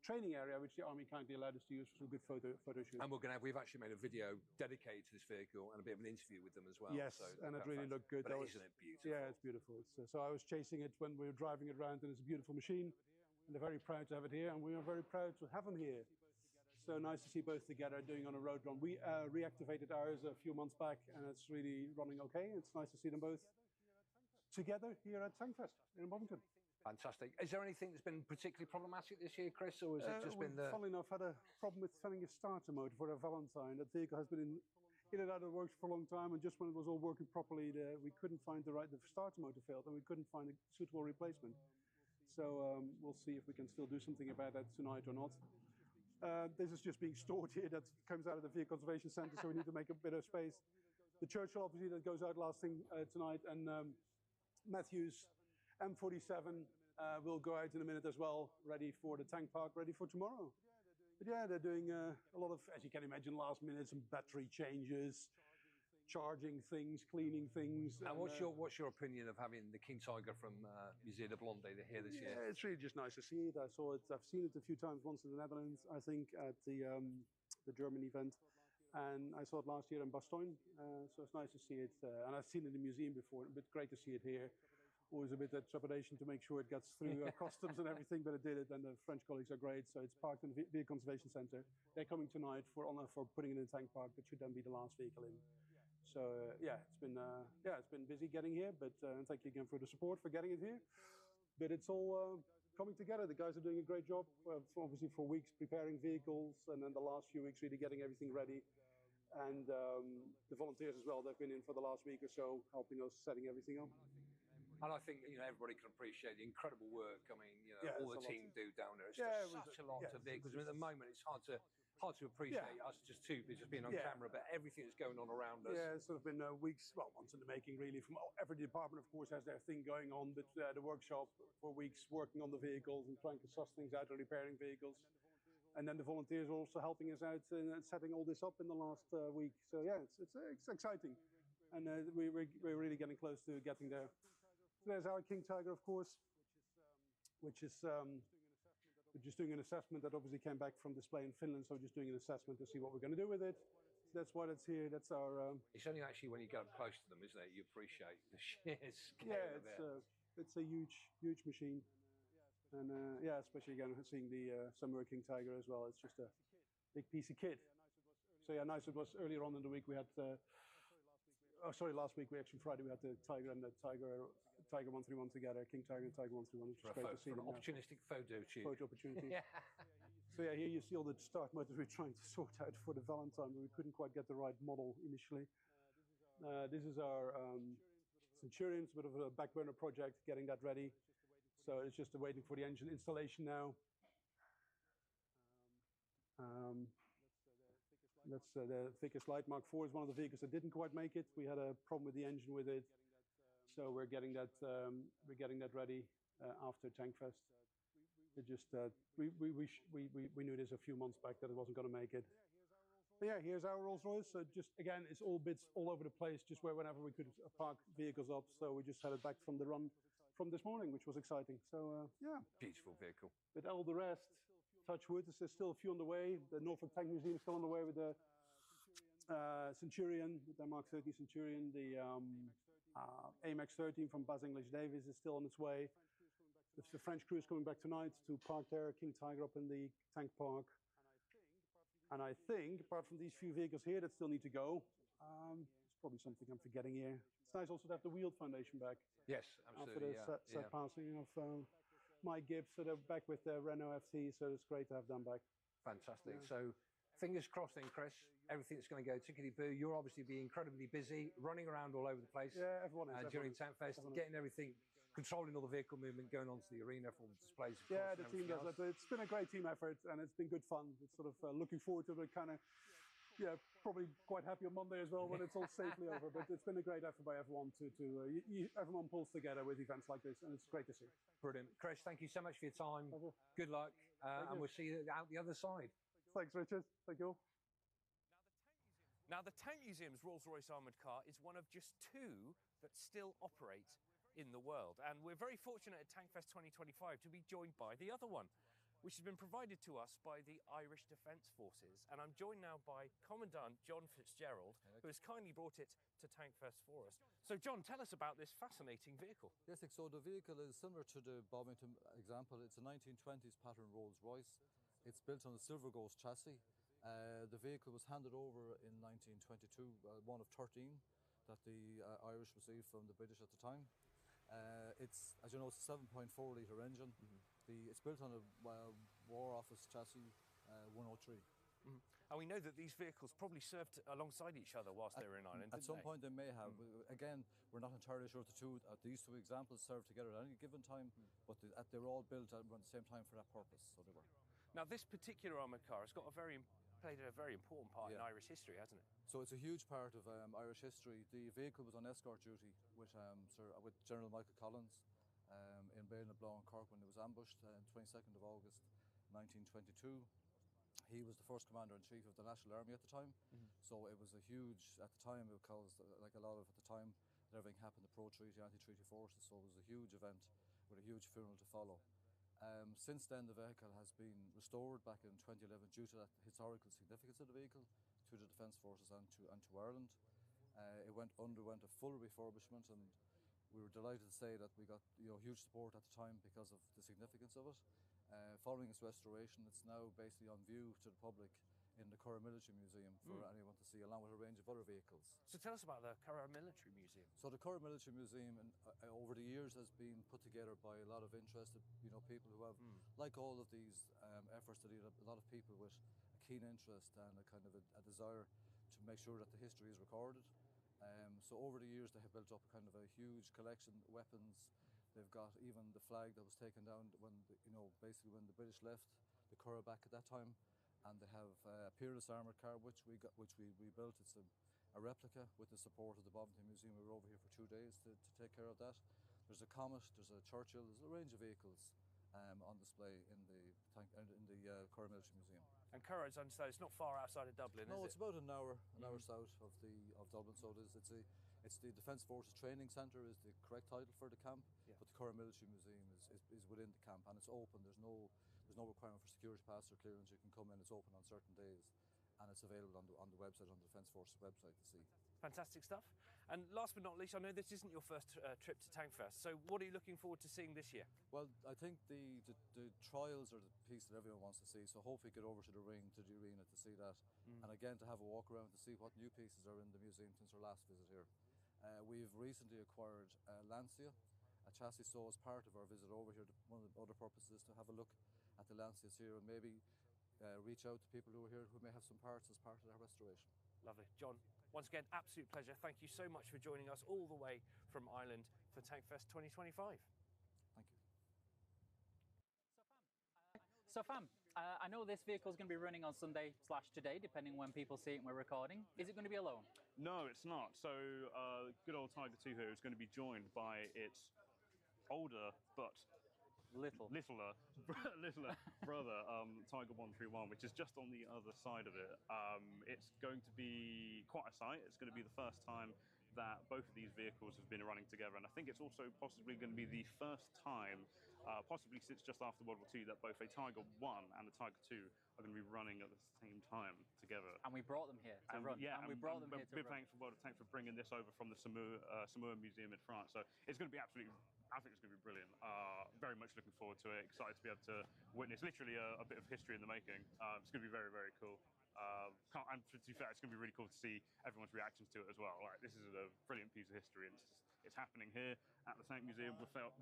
training area, which the Army kindly allowed us to use for a good photo shoot. And we've actually made a video dedicated to this vehicle and a bit of an interview with them as well. Yes, so and it really looked good. Isn't it beautiful? Yeah, it's beautiful. So I was chasing it when we were driving it around, and it's a beautiful machine, and they're very proud to have it here, and we are very proud to have them here. So nice to see both together doing on a road run. We reactivated ours a few months back, and it's really running okay. It's nice to see them both together here at TankFest in Bovington. Fantastic. Is there anything that's been particularly problematic this year, Chris, or has it just been the... Funnily enough, had a problem with finding a starter mode for a Valentine. That vehicle has been in and out of the works for a long time, and just when it was all working properly, we couldn't find the starter motor failed, and we couldn't find a suitable replacement. So we'll see if we can still do something about that tonight or not. This is just being stored here. That comes out of the Vehicle Conservation Centre, so we need to make a bit of space. The Churchill, obviously, that goes out last thing tonight, and Matthew's M47 will go out in a minute as well, ready for the tank park, ready for tomorrow. But yeah, they're doing a lot of, as you can imagine, last minute, some battery changes, charging things, cleaning things. And what's your opinion of having the King Tiger from Musée de Blonde here this year? Yeah, it's really just nice to see it. I've seen it a few times, once in the Netherlands, I think, at the German event, and I saw it last year in Bastogne. So it's nice to see it, and I've seen it in the museum before, but great to see it here. Always a bit of trepidation to make sure it gets through customs and everything, but it did it, and the French colleagues are great. So it's parked in the Vehicle Conservation Centre. They're coming tonight for putting it in the tank park. That should then be the last vehicle in. So yeah, it's been busy getting here, but and thank you again for the support for getting it here. But it's all coming together. The guys are doing a great job, obviously for weeks preparing vehicles, and then the last few weeks really getting everything ready. And the volunteers as well, they've been in for the last week or so, helping us setting everything up. And I think everybody can appreciate the incredible work. I mean, all the team do down there. It's such a lot of vehicles. I mean, at the moment, it's hard to hard to appreciate us just being on camera, but everything that's going on around us. Yeah, it's sort of been weeks, well, months in the making, really. From every department, of course, has their thing going on, but the workshop for weeks working on the vehicles and trying to suss things out and repairing vehicles. And then the volunteers are also helping us out in setting all this up in the last week. So yeah, it's exciting, and we're really getting close to getting there. So there's our King Tiger, of course, which is we're just doing an assessment that obviously came back from display in Finland. So we're just doing an assessment to see what we're going to do with it. So that's why it's here. That's our. It's only actually when you get up close to them, isn't it? You appreciate the sheer scale of it. It's a huge machine. And especially again seeing the Samurai King Tiger as well. It's just a big piece of kit. So yeah, nice. It was earlier on in the week we had. Last week Friday we had the Tiger and the Tiger 131 together, King Tiger and Tiger 131. It's just great to see them. Opportunistic photo shoot. Photo opportunity. So yeah, here you see all the start motors we're trying to sort out for the Valentine, but we couldn't quite get the right model initially. This is our Centurion. It's a bit of a back burner project, getting that ready. So it's just waiting for the engine installation now. That's the thickest light. Mark IV is one of the vehicles that didn't quite make it. We had a problem with the engine with it, so we're getting that ready after TankFest. It just we knew this a few months back that it wasn't going to make it. But yeah, here's our Rolls Royce. So just again, it's all bits all over the place, just whenever we could park vehicles up. So we just headed back from the run from this morning, which was exciting. So yeah, beautiful vehicle. But all the rest, touch wood, there's still a few on the way. The Norfolk Tank Museum is still on the way with the Centurion, the Mark 30 Centurion. The AMX 13 from Buzz English Davies is still on its way. The French crew is coming back tonight to park their King Tiger up in the tank park. And I think, apart from these few vehicles here that still need to go, there's probably something I'm forgetting here. It's nice also to have the wheeled foundation back. Yes, absolutely. After the sad passing of Mike Gibbs, so they're back with the Renault FT, so it's great to have them back. Fantastic. Yeah. So fingers crossed then, Chris, everything's going to go tickety-boo. You'll obviously be incredibly busy, running around all over the place. Yeah, everyone is. During TankFest, getting everything, controlling all the vehicle movement, going onto the arena for all the displays. Yeah, the team does it. It's been a great team effort, and it's been good fun. It's sort of looking forward to it, kind of, probably quite happy on Monday as well when it's all safely over. But it's been a great effort by everyone everyone pulls together with events like this, and it's great to see. Brilliant. Chris, thank you so much for your time. Pleasure. Good luck, and we'll see you out the other side. Thanks, Richard. Thank you. Now, the Tank Museum's Rolls-Royce armoured car is one of just two that still operate in the world. And we're very fortunate at TankFest 2025 to be joined by the other one, which has been provided to us by the Irish Defence Forces. And I'm joined now by Commandant John Fitzgerald, who has kindly brought it to TankFest for us. So, John, tell us about this fascinating vehicle. Yes, so the vehicle is similar to the Bovington example. It's a 1920s pattern Rolls-Royce. It's built on a Silver Ghost chassis. The vehicle was handed over in 1922, one of 13 that the Irish received from the British at the time. It's, as you know, it's a 7.4 litre engine. It's built on a War Office chassis 103. And we know that these vehicles probably served alongside each other whilst they were in Ireland. At some point they may have. Again, we're not entirely sure if these two examples served together at any given time, but they were all built around the same time for that purpose. So they were. Now, this particular armoured car has played a very important part in Irish history, hasn't it? So it's a huge part of Irish history. The vehicle was on escort duty with General Michael Collins in Ballinablaw in Cork when it was ambushed on 22nd of August 1922. He was the first commander-in-chief of the National Army at the time. So it was a huge, at the time, because like a lot of at the time, everything happened, the pro-treaty, anti-treaty forces, so it was a huge event with a huge funeral to follow. Since then, the vehicle has been restored back in 2011 due to that historical significance of the vehicle to the Defence Forces and to Ireland. It underwent a full refurbishment, and we were delighted to say that we got huge support at the time because of the significance of it. Following its restoration, it's now basically on view to the public in the Curragh Military Museum for anyone to see, along with a range of other vehicles. So tell us about the Curragh Military Museum. So the Curragh Military Museum, over the years, has been put together by a lot of interested, people who have, like all of these efforts, a lot of people with a keen interest and a kind of a desire to make sure that the history is recorded. So over the years, they have built up kind of a huge collection of weapons. They've got even the flag that was taken down when, basically when the British left the Curragh back at that time. and they have a Peerless armoured car which we built. It's a replica with the support of the Bovington Museum. We were over here for 2 days to take care of that. There's a Comet, there's a Churchill, there's a range of vehicles on display in the Curragh Military Museum. And Curragh, I understand, it's not far outside of Dublin, no, is it? it's about an hour south of Dublin. So it's the Defence Forces Training Centre is the correct title for the camp, but the Curragh Military Museum is within the camp, and it's open. There's no requirement for security pass or clearance. You can come in. It's open on certain days, and it's available on the website, on the Defence Forces website to see. Fantastic stuff. And last but not least, I know this isn't your first trip to TankFest, so what are you looking forward to seeing this year? Well, I think the trials are the piece that everyone wants to see, so hopefully get over to the ring, to the arena to see that, and again to have a walk around to see what new pieces are in the museum since our last visit here. We've recently acquired Lancia, a chassis, so as part of our visit over here, one of the other purposes is to have a look at the Lancias here and maybe reach out to people who are here who may have some parts as part of their restoration. Lovely. John, once again, absolute pleasure. Thank you so much for joining us all the way from Ireland for TankFest 2025. Thank you. So fam, I know this vehicle is going to be running on Sunday/today, depending when people see it and we're recording. Is it going to be alone? No, it's not. So good old Tiger 2 here is going to be joined by its older but littler brother, Tiger 131, which is just on the other side of it. It's going to be quite a sight. It's going to be the first time that both of these vehicles have been running together, and I think it's also possibly going to be the first time, possibly since just after World War II, that both a Tiger 1 and a Tiger 2 are going to be running at the same time together. And we brought them here to run. Yeah, and we brought them here to big run. thanks for World of Tanks for bringing this over from the Samoa Museum in France. So it's going to be absolutely, I think it's going to be brilliant. Very much looking forward to it. Excited to be able to witness literally a bit of history in the making. It's going to be very, very cool. And to be fair, it's going to be really cool to see everyone's reactions to it as well. Like, this is a brilliant piece of history, and it's happening here at the Tank Museum with help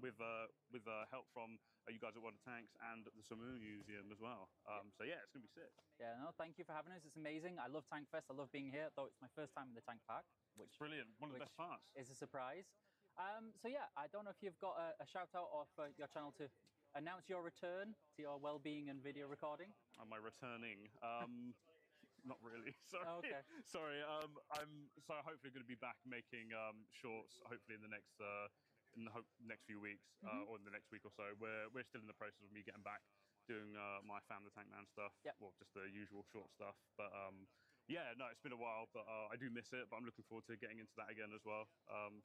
from you guys at World of Tanks and the Samoa Museum as well. So yeah, it's going to be sick. Yeah, no, thank you for having us. It's amazing. I love TankFest. I love being here, though it's my first time in the Tank Park, which it's brilliant. One of the best parts. Is a surprise. So yeah, I don't know if you've got a shout out of your channel to announce your return to your well-being and video recording. Am I returning? Not really. Sorry. Oh, okay. Sorry. I'm hopefully going to be back making shorts. Hopefully in the next next few weeks or in the next week or so. We're still in the process of me getting back doing my Fan the Tank Man stuff. Yep. Well, just the usual short stuff. But yeah, no, it's been a while, but I do miss it. But I'm looking forward to getting into that again as well.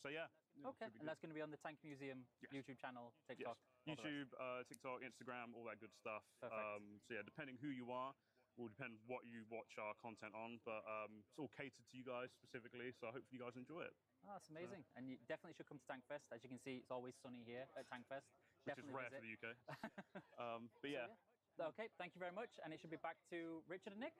So yeah. Okay, and that's going to be on the Tank Museum YouTube channel, TikTok. Yes. YouTube, TikTok, Instagram, all that good stuff. Perfect. So yeah, depending who you are, will depend what you watch our content on, but it's all catered to you guys specifically, so hopefully you guys enjoy it. Oh, that's amazing. And you definitely should come to TankFest. As you can see, it's always sunny here at TankFest. Which is rare for the UK. But yeah. Okay, thank you very much. And it should be back to Richard and Nick.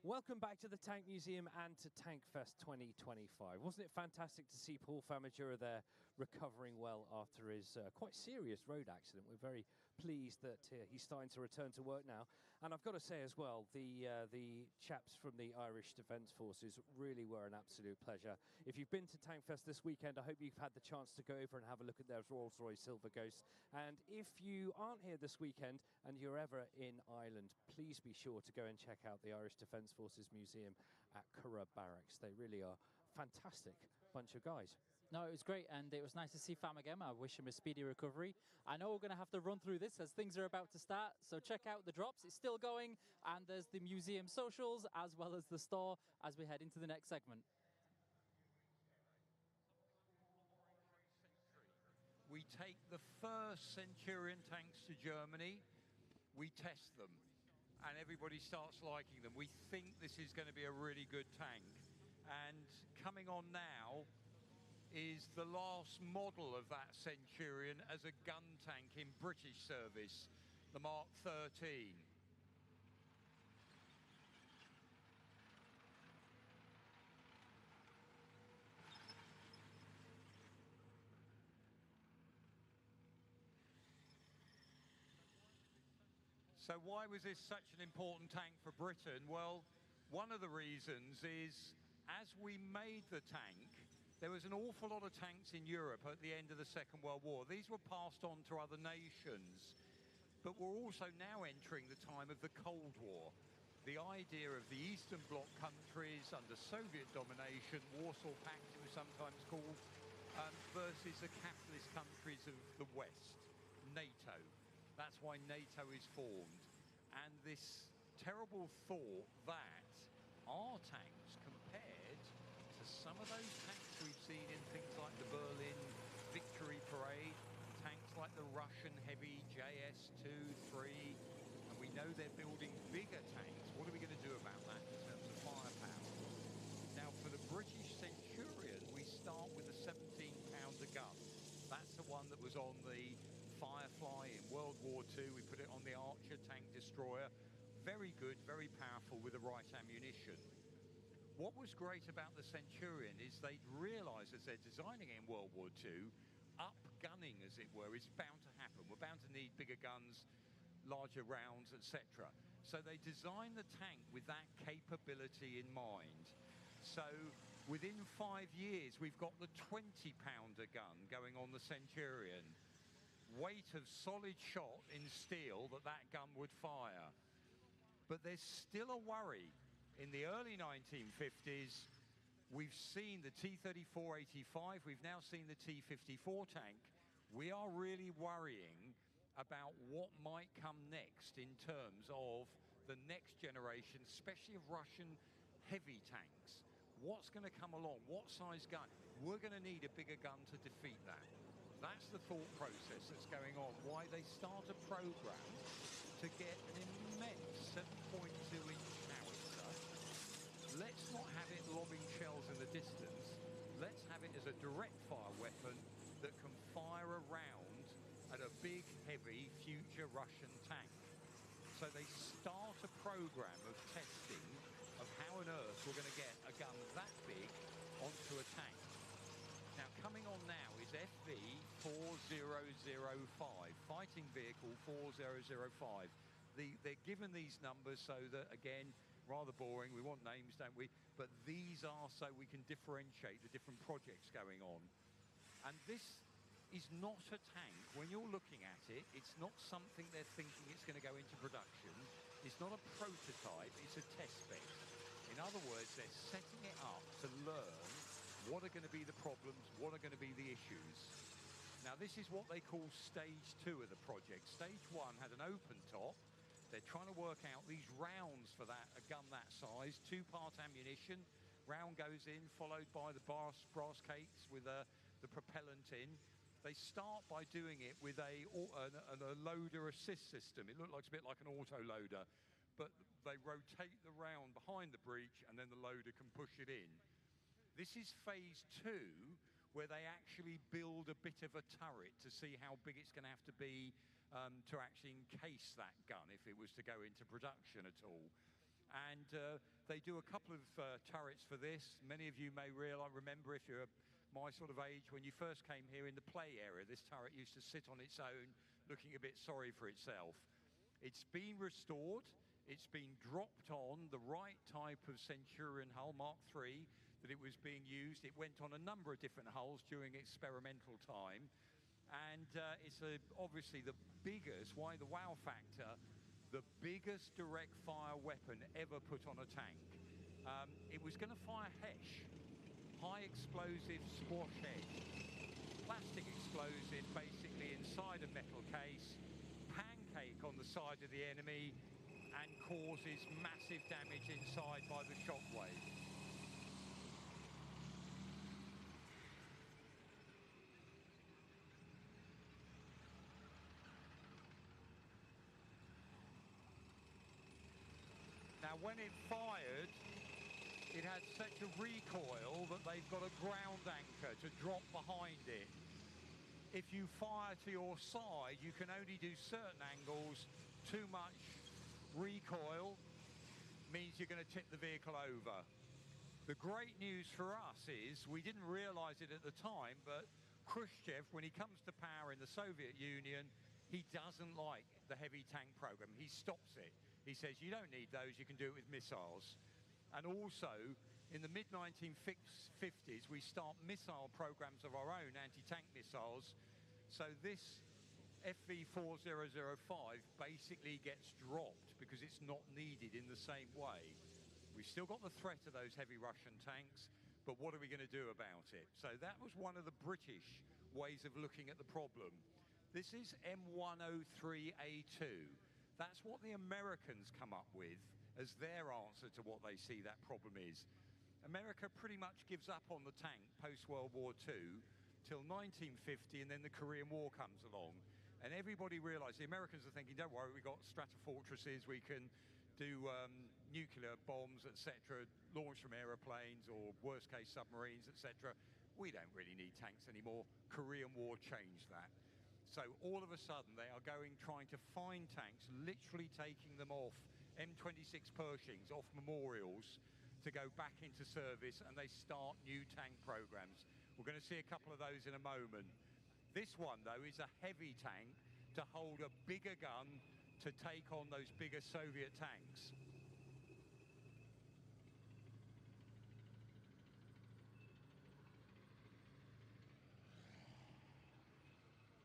Welcome back to the Tank Museum and to TankFest 2025. Wasn't it fantastic to see Paul Famajura there recovering well after his quite serious road accident? We're very pleased that he's starting to return to work now. And I've got to say as well, the chaps from the Irish Defence Forces really were an absolute pleasure. If you've been to TankFest this weekend, I hope you've had the chance to go over and have a look at their Rolls-Royce Silver Ghost. And if you aren't here this weekend and you're ever in Ireland, please be sure to go and check out the Irish Defence Forces Museum at Curragh Barracks. They really are fantastic bunch of guys. No, it was great, and it was nice to see Fam again. I wish him a speedy recovery. I know we're going to have to run through this as things are about to start, so check out the drops. It's still going, and there's the museum socials as well as the store as we head into the next segment. We take the first Centurion tanks to Germany, we test them, and everybody starts liking them. We think this is going to be a really good tank. And coming on now is the last model of that Centurion as a gun tank in British service, the Mark 13. So why was this such an important tank for Britain? Well, one of the reasons is as we made the tank, there was an awful lot of tanks in Europe at the end of the Second World War. These were passed on to other nations. But we're also now entering the time of the Cold War. The idea of the Eastern Bloc countries under Soviet domination, Warsaw Pact it was sometimes called, versus the capitalist countries of the West, NATO. That's why NATO is formed. And this terrible thought that our tanks compared to some of those tanks we've seen in things like the Berlin Victory Parade, tanks like the Russian heavy JS2, 3, and we know they're building bigger tanks. What are we going to do about that in terms of firepower? Now, for the British Centurion, we start with a 17-pounder gun. That's the one that was on the Firefly in World War II. We put it on the Archer tank destroyer. Very good, very powerful with the right ammunition. What was great about the Centurion is they'd realised as they're designing it in World War II, up-gunning, as it were, is bound to happen. We're bound to need bigger guns, larger rounds, etc. So they designed the tank with that capability in mind. So within 5 years, we've got the 20-pounder gun going on the Centurion. Weight of solid shot in steel that gun would fire. But there's still a worry. In the early 1950s, we've seen the T-34-85, we've now seen the T-54 tank. We are really worrying about what might come next in terms of the next generation, especially of Russian heavy tanks. What's going to come along? What size gun? We're going to need a bigger gun to defeat that. That's the thought process that's going on, why they start a program to get an immense 7.2-inch howitzer. Let's not have it lobbing shells in the distance. Let's have it as a direct fire weapon that can fire a round at a big, heavy future Russian tank. So they start a program of testing of how on earth we're going to get a gun that big onto a tank. Now, coming on now is FV4005, Fighting Vehicle 4005. They're given these numbers so that, again, rather boring, we want names, don't we? But these are so we can differentiate the different projects going on. And this is not a tank. When you're looking at it, it's not something they're thinking it's going to go into production. It's not a prototype, it's a test bed. In other words, they're setting it up to learn what are going to be the problems, what are going to be the issues. Now, this is what they call stage 2 of the project. Stage 1 had an open top. They're trying to work out these rounds for that, a gun that size, 2-part ammunition. Round goes in, followed by the brass cakes with the propellant in. They start by doing it with a loader assist system. It looked like a bit like an auto loader, but they rotate the round behind the breech and then the loader can push it in. This is phase 2, where they actually build a bit of a turret to see how big it's going to have to be to actually encase that gun if it was to go into production at all. And they do a couple of turrets for this. Many of you may remember, if you're my sort of age, when you first came here in the play area, this turret used to sit on its own, looking a bit sorry for itself. It's been restored. It's been dropped on the right type of Centurion hull, Mark III, that it was being used. It went on a number of different hulls during experimental time. And it's obviously the biggest, why the wow factor, the biggest direct fire weapon ever put on a tank. It was going to fire HESH, high explosive squash head, plastic explosive basically inside a metal case, pancake on the side of the enemy, and causes massive damage inside by the shockwave. Now, when it fired, it had such a recoil that they've got a ground anchor to drop behind it. If you fire to your side, you can only do certain angles. Too much recoil means you're going to tip the vehicle over. The great news for us is, we didn't realize it at the time, but Khrushchev, when he comes to power in the Soviet Union, he doesn't like the heavy tank program. He stops it. He says, you don't need those, you can do it with missiles. And also, in the mid-1950s, we start missile programs of our own, anti-tank missiles. So this FV4005 basically gets dropped because it's not needed in the same way. We've still got the threat of those heavy Russian tanks, but what are we going to do about it? So that was one of the British ways of looking at the problem. This is M103A2. That's what the Americans come up with as their answer to what they see that problem is. America pretty much gives up on the tank post-World War II till 1950, and then the Korean War comes along. And everybody realised, the Americans are thinking, don't worry, we've got stratofortresses, we can do nuclear bombs, etc., launched from aeroplanes or worst-case submarines, etc. We don't really need tanks anymore. Korean War changed that. So all of a sudden, they are trying to find tanks, literally taking them off M26 Pershings, off memorials, to go back into service, and they start new tank programs. We're going to see a couple of those in a moment. This one, though, is a heavy tank to hold a bigger gun to take on those bigger Soviet tanks.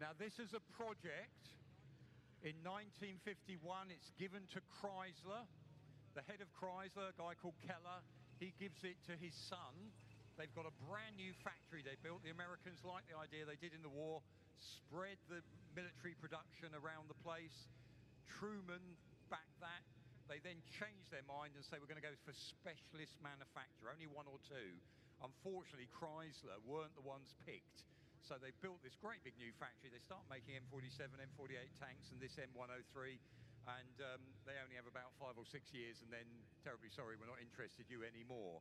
Now, this is a project. In 1951, it's given to Chrysler. The head of Chrysler, a guy called Keller, he gives it to his son. They've got a brand new factory they built. The Americans liked the idea they did in the war, spread the military production around the place. Truman backed that. They then changed their mind and say, we're going to go for specialist manufacture, only one or two. Unfortunately, Chrysler weren't the ones picked. So they built this great big new factory. They start making M47, M48 tanks and this M103. And they only have about 5 or 6 years, and then, terribly sorry, we're not interested in you anymore.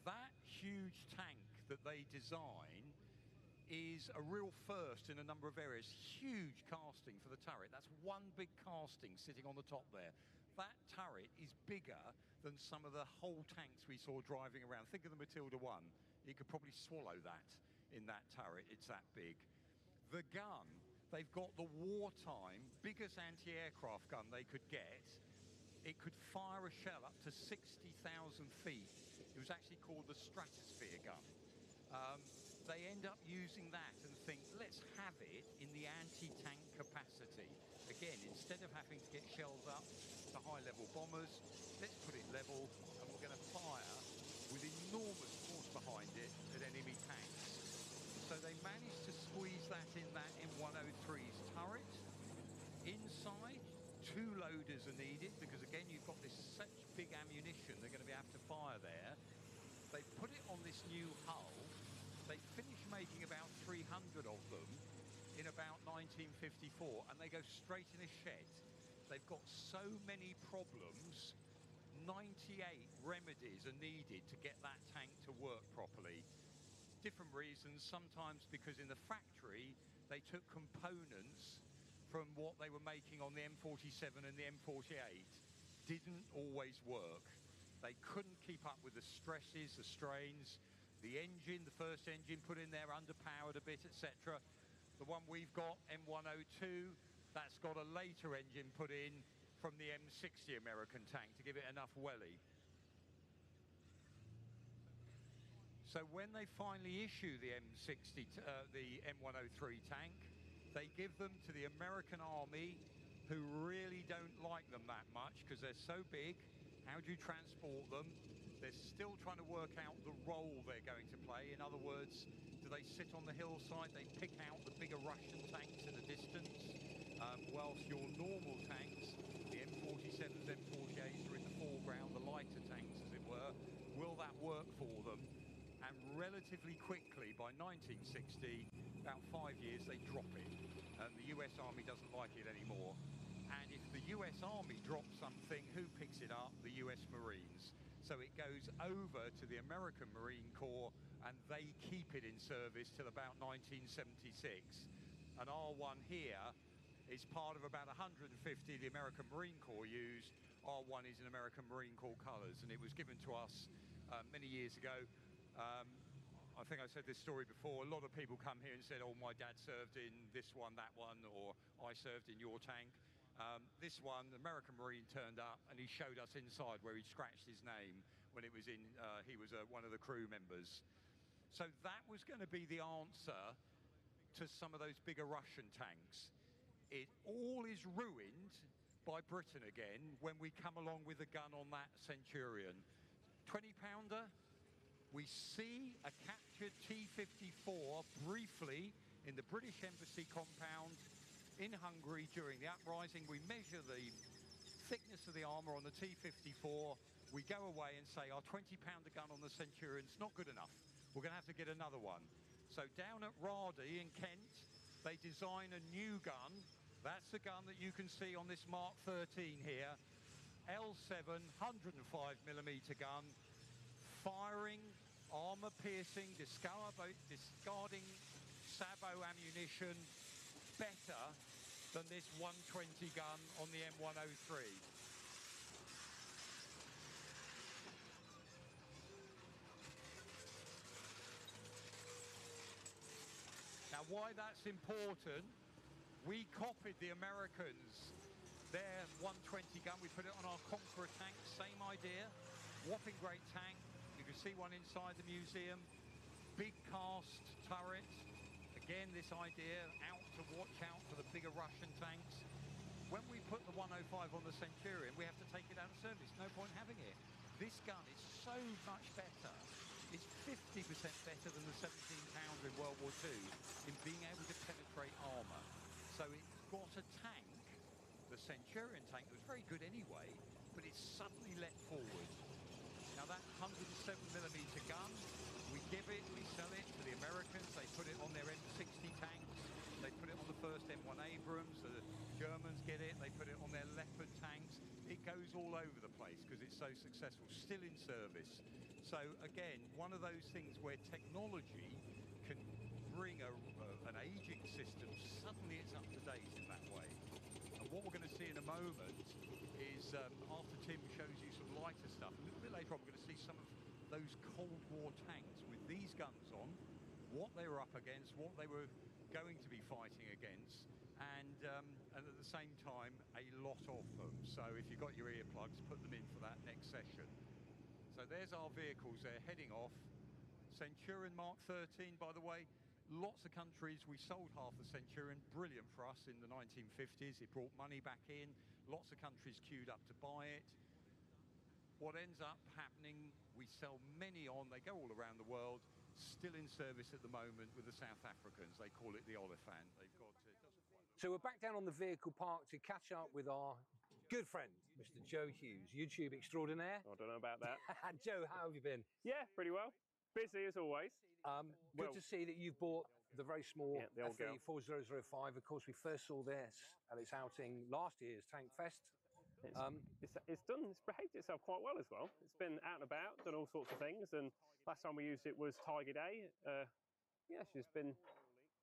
That huge tank that they design is a real first in a number of areas. Huge casting for the turret. That's one big casting sitting on the top there. That turret is bigger than some of the whole tanks we saw driving around. Think of the Matilda 1. You could probably swallow that in that turret. It's that big. The gun, they've got the wartime biggest anti-aircraft gun they could get. It could fire a shell up to 60,000 feet. It was actually called the Stratosphere gun. They end up using that and think, let's have it in the anti-tank capacity. Again, instead of having to get shells up to high-level bombers, let's put it level, and we're going to fire with enormous force behind it at enemy tanks. So they managed to squeeze that in that M103's turret. Inside, 2 loaders are needed, because again, you've got this such big ammunition they're going to be able to fire there. They put it on this new hull. They finished making about 300 of them in about 1954, and they go straight in a shed. They've got so many problems, 98 remedies are needed to get that tank to work properly. Different reasons, sometimes because in the factory they took components from what they were making on the M47 and the M48. Didn't always work. They couldn't keep up with the stresses, the strains. The engine, the first engine put in there, underpowered a bit, etc. The one we've got, M102, that's got a later engine put in from the M60 American tank to give it enough welly. So when they finally issue the M60, the M103 tank, they give them to the American Army, who really don't like them that much because they're so big. How do you transport them? They're still trying to work out the role they're going to play. In other words, do they sit on the hillside? They pick out the bigger Russian tanks in the distance, whilst your normal tanks, the M47s, M48s, are in the foreground, the lighter tanks, as it were. Will that work for them? And relatively quickly, by 1960, about 5 years, they drop it. And the US Army doesn't like it anymore. And if the US Army drops something, who picks it up? The US Marines. So it goes over to the American Marine Corps, and they keep it in service till about 1976. And R1 here is part of about 150 the American Marine Corps used. R1 is in American Marine Corps colours, and it was given to us many years ago. I think I said this story before. A lot of people come here and said, oh, my dad served in this one, that one, or I served in your tank. This one, the American Marine turned up and he showed us inside where he'd scratched his name when it was in, he was one of the crew members. So that was going to be the answer to some of those bigger Russian tanks. it all is ruined by Britain again when we come along with a gun on that Centurion. 20-pounder, we see a captured T-54 briefly in the British Embassy compound in Hungary during the uprising. We measure the thickness of the armour on the T-54. We go away and say our 20-pounder gun on the Centurion's not good enough. We're going to have to get another one. So down at Radi in Kent, they design a new gun. That's the gun that you can see on this Mark 13 here. L7 105mm gun, firing, armour-piercing, discarding Sabo ammunition better than this 120 gun on the M103. Now, why that's important, we copied the Americans, their 120 gun. We put it on our Conqueror tank, same idea. Whopping great tank. You can see one inside the museum. Big cast turret. Again, this idea, out to watch out for the bigger Russian tanks. When we put the 105 on the Centurion, we have to take it out of service. No point having it. This gun is so much better. It's 50% better than the 17-pounder in World War II in being able to penetrate armour. So it's got a tank, the Centurion tank, that was very good anyway, but it's suddenly let forward. Now that 107mm gun, we give it, we sell it to the Americans, they put it on their M60 tanks, they put it on the first M1 Abrams, the Germans get it, they put it on their Leopard tanks. It goes all over the place because it's so successful, still in service. So again, one of those things where technology can bring an aging system, suddenly it's up to date in that way. And what we're going to see in a moment is, after Tim shows you some lighter stuff, a little bit later on we're going to see some of those Cold War tanks with these guns on, what they were up against, what they were going to be fighting against, and at the same time, a lot of them. So if you've got your earplugs, put them in for that next session. So there's our vehicles, they're heading off. Centurion Mark 13, by the way, lots of countries, we sold half the Centurion, brilliant for us in the 1950s. It brought money back in, lots of countries queued up to buy it. What ends up happening, we sell many on, they go all around the world, still in service at the moment with the South Africans. They call it the Oliphant. They've got So we're back down on the vehicle park to catch up with our good friend, Mr. Joe Hughes, YouTube extraordinaire. I don't know about that. Joe, how have you been? Yeah, pretty well. Busy as always. Good to see that you've bought the very small the old girl. FE 4005. Of course, we first saw this at its outing last year's TankFest. It's behaved itself quite well as well. It's been out and about, done all sorts of things, and last time we used it was Tiger Day. Yeah, she's been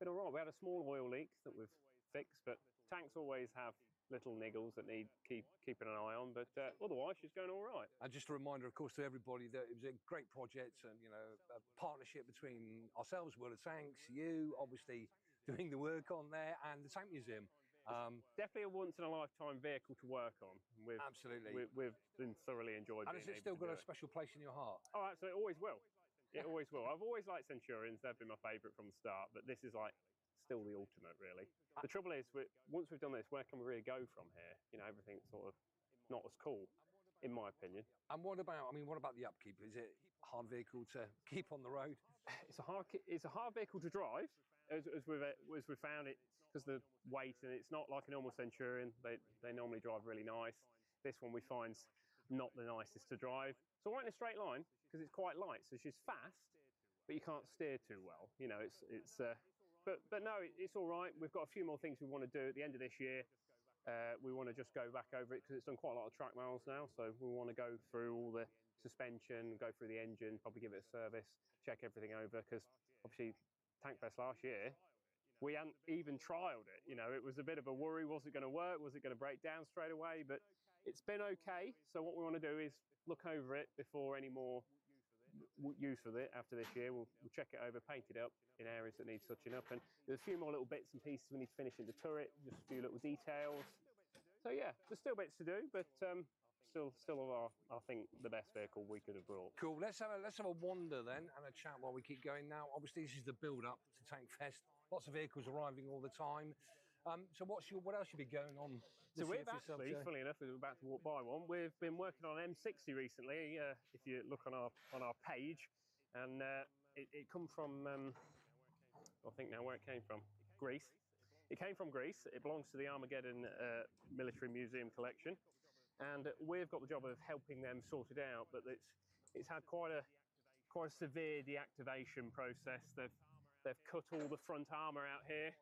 all right. We had a small oil leak that we've fixed, but tanks always have little niggles that need keeping an eye on, but otherwise she's going all right. And just a reminder, of course, to everybody that it was a great project and, you know, a partnership between ourselves, World of Tanks, you obviously doing the work on there, and the Tank Museum. Definitely a once-in-a-lifetime vehicle to work on. Absolutely. We've been thoroughly enjoyed. And has it still got a special place in your heart? Oh, absolutely, it always will. It always will. I've always liked Centurions. They've been my favourite from the start, but this is like still the ultimate, really. The trouble is, once we've done this, where can we really go from here? You know, everything's sort of not as cool, in my opinion. And what about the upkeep? Is it a hard vehicle to keep on the road? It's a hard vehicle to drive, as we've found it, because of the weight, and it's not like a normal Centurion. They normally drive really nice. This one we find's not the nicest to drive. So right in a straight line, because it's quite light, so she's fast, but you can't steer too well. You know, But no, it's all right. We've got a few more things we want to do at the end of this year. We want to just go back over it because it's done quite a lot of track miles now. So we want to go through all the suspension, go through the engine, probably give it a service, check everything over. Because obviously, TankFest last year, we hadn't even trialed it. You know, it was a bit of a worry. Was it going to work? Was it going to break down straight away? But it's been okay. So what we want to do is look over it before any more use with it after this year. We'll check it over, paint it up in areas that need touching up, and there's a few more little bits and pieces we need to finish in the turret, just a few little details. So yeah, there's still bits to do, but still I think the best vehicle we could have brought. Cool. Let's have a wander then and a chat while we keep going. Now, obviously, this is the build up to TankFest. Lots of vehicles arriving all the time. So what else you been going on? So this year we've for yourself, actually, Joe? funnily enough, we were about to walk by one. We've been working on M60 recently. If you look on our page, and it come from I think now where it came from, Greece. It came from Greece. It belongs to the Armageddon Military Museum collection, and we've got the job of helping them sort it out. But it's had quite a severe deactivation process. They've cut all the front armour out here,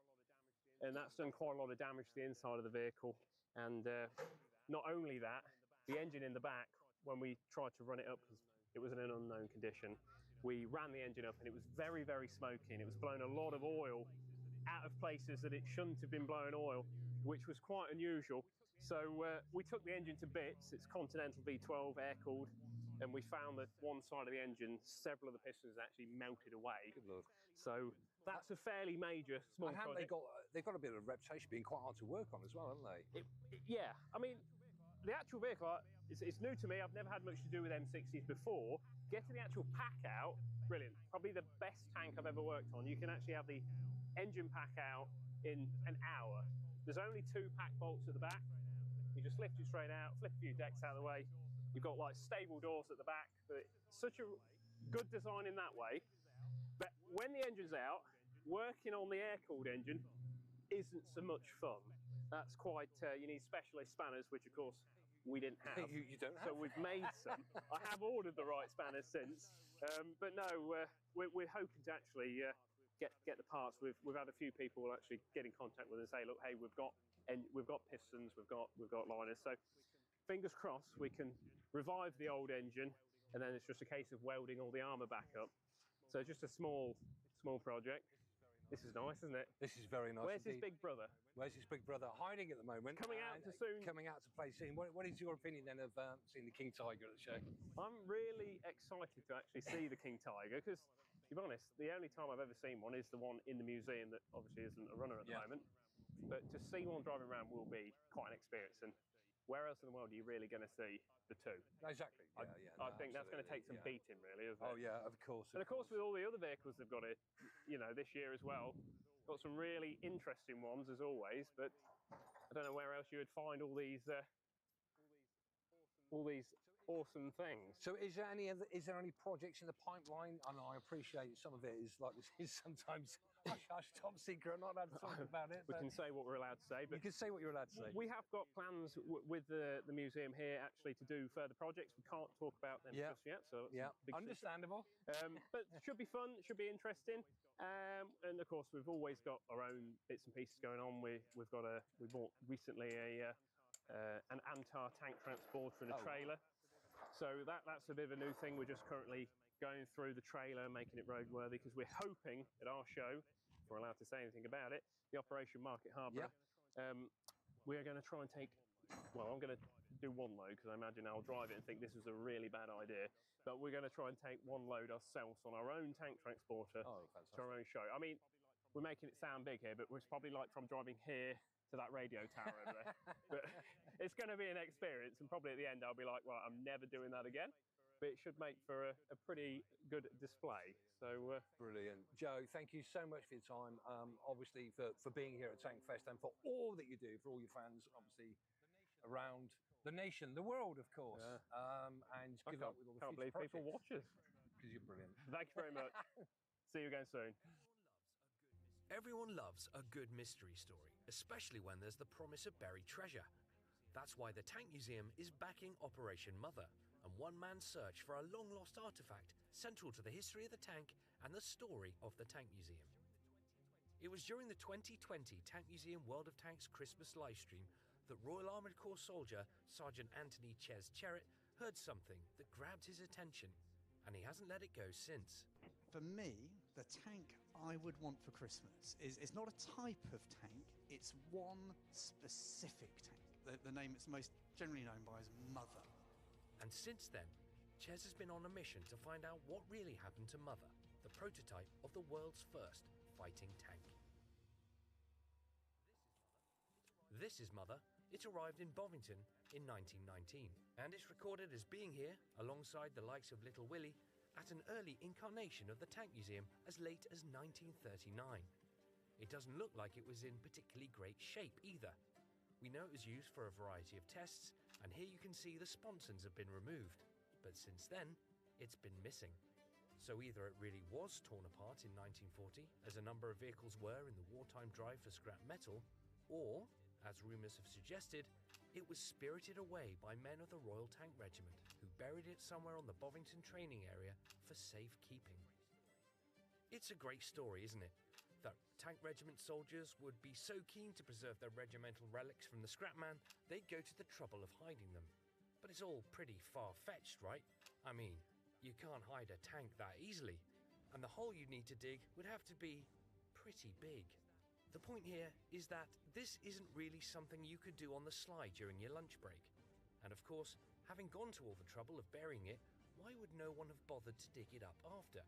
and that's done quite a lot of damage to the inside of the vehicle. And not only that, the engine in the back, when we tried to run it up, because it was in an unknown condition, we ran the engine up and it was very, very smoky, and it was blowing a lot of oil out of places that it shouldn't have been blowing oil, which was quite unusual. So we took the engine to bits. It's Continental V12 air-cooled, and we found that one side of the engine, several of the pistons actually melted away. Good Lord. So that's a fairly major small And haven't project. they've got a bit of a reputation being quite hard to work on as well, haven't they? Yeah, I mean, the actual vehicle, it's new to me. I've never had much to do with M60s before. Getting the actual pack out, brilliant. Probably the best tank I've ever worked on. You can actually have the engine pack out in an hour. There's only 2 pack bolts at the back. You just lift it straight out, flip a few decks out of the way. You've got like stable doors at the back. But such a good design in that way. But when the engine's out, working on the air-cooled engine isn't so much fun. That's quite, you need specialist spanners, which of course we didn't have. You don't have. So we've made some. I have ordered the right spanners since. But no, we're hoping to actually get the parts. We've had a few people actually get in contact with us and say, look, hey, we've got pistons, we've got liners. So fingers crossed we can revive the old engine, and then it's just a case of welding all the armour back up. So just a small project. This is nice, isn't it? This is very nice. Where's indeed. his big brother? Where's his big brother? Hiding at the moment. Coming out and, to soon. Coming out to play soon. What is your opinion then of seeing the King Tiger at the show? I'm really excited to actually see the King Tiger, because, to be honest, the only time I've ever seen one is the one in the museum that obviously isn't a runner at the moment. But to see one driving around will be quite an experience. And where else in the world are you really going to see the two? Exactly. I think that's going to take some beating, really, isn't it? Oh yeah, of course. And of course, with all the other vehicles they've got it, this year as well, got some really interesting ones as always. But I don't know where else you would find all these awesome things. So is there any projects in the pipeline? And I appreciate some of it is like this is sometimes hush top secret. I'm not allowed to talk about it. We can say what we're allowed to say. But you can say what you're allowed to say. We have got plans with the museum here actually to do further projects. We can't talk about them just yet. So that's understandable. But it should be fun. It should be interesting. And of course, we've always got our own bits and pieces going on. We bought recently an Antar tank transporter and a trailer. So that's a bit of a new thing. We're just currently going through the trailer, making it roadworthy, because we're hoping at our show, if we're allowed to say anything about it, the Operation Market Harbour, we're going to try and take, well, I'm going to do one load, because I imagine I'll drive it and think this is a really bad idea. But we're going to try and take one load ourselves on our own tank transporter to our own show. I mean, we're making it sound big here, but it's probably like from driving here to that radio tower over there. But it's going to be an experience, and probably at the end I'll be like, well, I'm never doing that again. But it should make for a pretty good display. So brilliant. Joe, thank you so much for your time, obviously for being here at TankFest, and for all that you do for all your fans, obviously around the nation, the world, of course. And good luck with all the can't believe projects. people watch us. Because you're brilliant. Thank you very much. See you again soon. Everyone loves a good mystery story, especially when there's the promise of buried treasure. That's why the Tank Museum is backing Operation Mother, a one-man search for a long-lost artefact central to the history of the tank and the story of the Tank Museum. It was during the 2020 Tank Museum World of Tanks Christmas livestream that Royal Armoured Corps soldier Sergeant Anthony Ches Cherrett heard something that grabbed his attention, and he hasn't let it go since. For me, the tank I would want for Christmas is not a type of tank, it's one specific tank. The name it's most generally known by is Mother. And since then, Ches has been on a mission to find out what really happened to Mother, the prototype of the world's first fighting tank. This is Mother. It arrived in Bovington in 1919, and it's recorded as being here, alongside the likes of Little Willie, at an early incarnation of the Tank Museum as late as 1939. It doesn't look like it was in particularly great shape either. We know it was used for a variety of tests, and here you can see the sponsons have been removed, but since then, it's been missing. So either it really was torn apart in 1940, as a number of vehicles were in the wartime drive for scrap metal, or, as rumours have suggested, it was spirited away by men of the Royal Tank Regiment, who buried it somewhere on the Bovington training area for safekeeping. It's a great story, isn't it? That Tank Regiment soldiers would be so keen to preserve their regimental relics from the scrapman, they'd go to the trouble of hiding them. But it's all pretty far-fetched, right? I mean, you can't hide a tank that easily, and the hole you'd need to dig would have to be pretty big. The point here is that this isn't really something you could do on the sly during your lunch break. And of course, having gone to all the trouble of burying it, why would no one have bothered to dig it up after?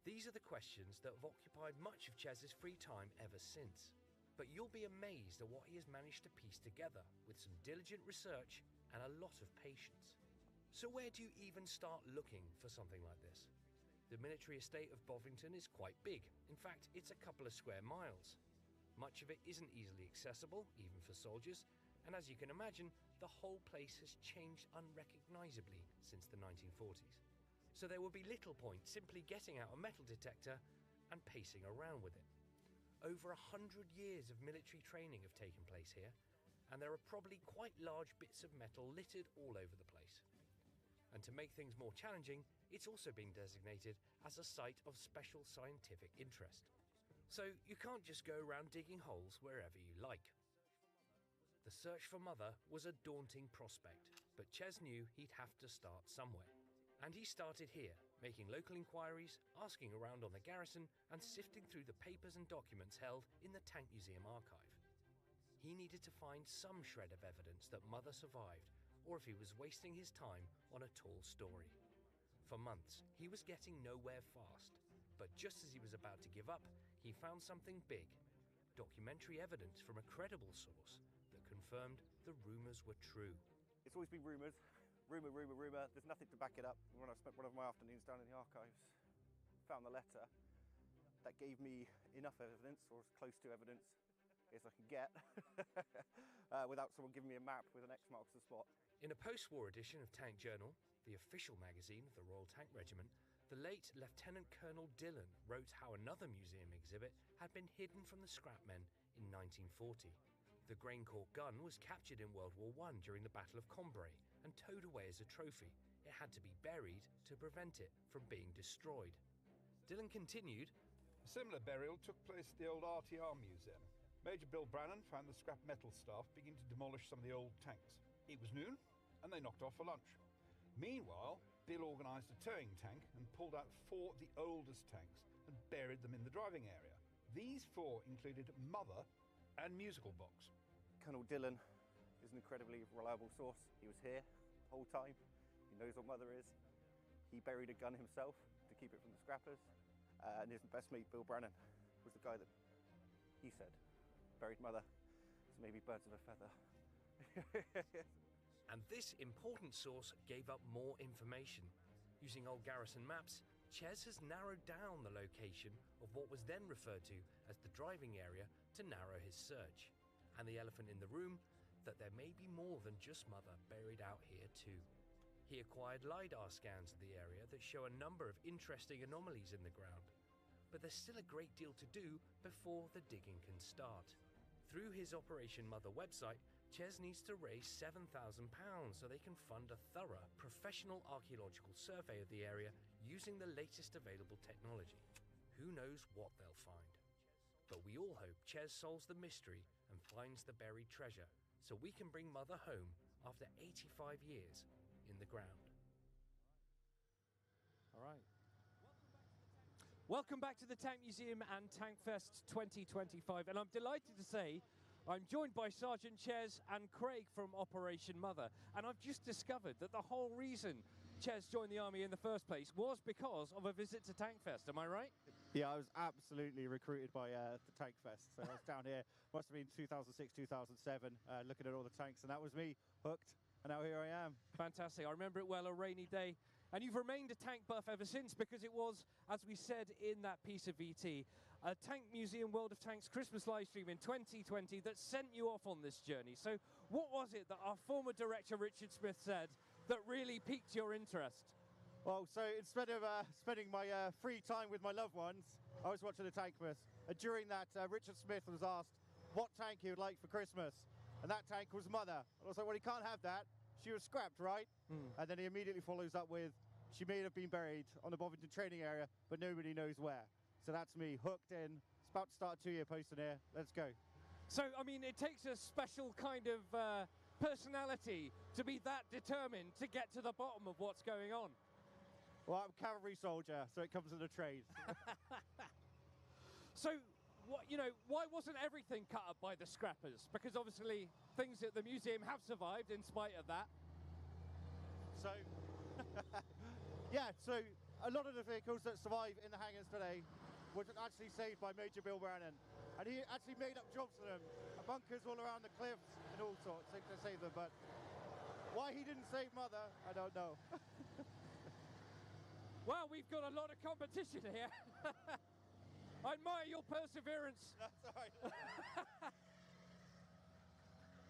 These are the questions that have occupied much of Chez's free time ever since. But you'll be amazed at what he has managed to piece together with some diligent research and a lot of patience. So where do you even start looking for something like this? The military estate of Bovington is quite big. In fact, it's a couple of square miles. Much of it isn't easily accessible, even for soldiers, and as you can imagine, the whole place has changed unrecognisably since the 1940s. So there will be little point simply getting out a metal detector and pacing around with it. Over 100 years of military training have taken place here, and there are probably quite large bits of metal littered all over the place. And to make things more challenging, it's also been designated as a site of special scientific interest. So you can't just go around digging holes wherever you like. The search for Mother was a daunting prospect, but Chez knew he'd have to start somewhere. And he started here, making local inquiries, asking around on the garrison, and sifting through the papers and documents held in the Tank Museum archive. He needed to find some shred of evidence that Mother survived, or if he was wasting his time on a tall story. For months, he was getting nowhere fast, but just as he was about to give up, he found something big, documentary evidence from a credible source that confirmed the rumours were true. It's always been rumours. Rumour. There's nothing to back it up. When I spent one of my afternoons down in the archives, found the letter that gave me enough evidence, or as close to evidence as I could get, without someone giving me a map with an X marks the spot. In a post-war edition of Tank Journal, the official magazine of the Royal Tank Regiment, the late Lieutenant Colonel Dillon wrote how another museum exhibit had been hidden from the scrapmen in 1940. The Graincourt gun was captured in World War I during the Battle of Cambrai and towed away as a trophy. It had to be buried to prevent it from being destroyed. Dillon continued, "A similar burial took place at the old RTR Museum. Major Bill Brannan found the scrap metal staff beginning to demolish some of the old tanks. It was noon, and they knocked off for lunch. Meanwhile, Bill organised a towing tank and pulled out 4 of the oldest tanks and buried them in the driving area. These 4 included Mother and Musical Box." Colonel Dillon is an incredibly reliable source. He was here the whole time. He knows what Mother is. He buried a gun himself to keep it from the scrappers. And his best mate, Bill Brannan, was the guy that, he said, buried Mother. So maybe birds of a feather. And this important source gave up more information. Using old garrison maps, Chez has narrowed down the location of what was then referred to as the driving area to narrow his search. And the elephant in the room, that there may be more than just Mother buried out here too. He acquired LiDAR scans of the area that show a number of interesting anomalies in the ground. But there's still a great deal to do before the digging can start. Through his Operation Mother website, Chez needs to raise £7,000 so they can fund a thorough, professional archaeological survey of the area using the latest available technology. Who knows what they'll find? But we all hope Chez solves the mystery and finds the buried treasure, so we can bring Mother home after 85 years in the ground. All right. Welcome back to the Tank Museum and TankFest 2025, and I'm delighted to say I'm joined by Sergeant Chez and Craig from Operation Mother, and I've just discovered that the whole reason Chez joined the army in the first place was because of a visit to TankFest. Am I right? Yeah, I was absolutely recruited by the TankFest. So I was down here, must have been 2006, 2007, looking at all the tanks, and that was me, hooked, and now here I am. Fantastic. I remember it well, a rainy day. And you've remained a tank buff ever since, because it was, as we said in that piece of VT, Tank Museum World of Tanks Christmas live stream in 2020 that sent you off on this journey. So what was it that our former director Richard Smith said that really piqued your interest? Well, so instead of spending my free time with my loved ones, I was watching the TankFest. And during that, Richard Smith was asked what tank he would like for Christmas. And that tank was Mother. And I was like, well, he can't have that. She was scrapped, right? And then he immediately follows up with, she may have been buried on the Bovington training area, but nobody knows where. So that's me, hooked in. It's about to start a 2-year posting here. Let's go. So, I mean, it takes a special kind of personality to be that determined to get to the bottom of what's going on. Well, I'm a cavalry soldier, so it comes with the trade. So, why wasn't everything cut up by the scrappers? Because obviously things at the museum have survived in spite of that. So, yeah, so a lot of the vehicles that survive in the hangars today were actually saved by Major Bill Brannan. And he actually made up jobs for them, bunkers all around the cliffs and all sorts to save them. But why he didn't save Mother, I don't know. Well, we've got a lot of competition here. I admire your perseverance. That's all right.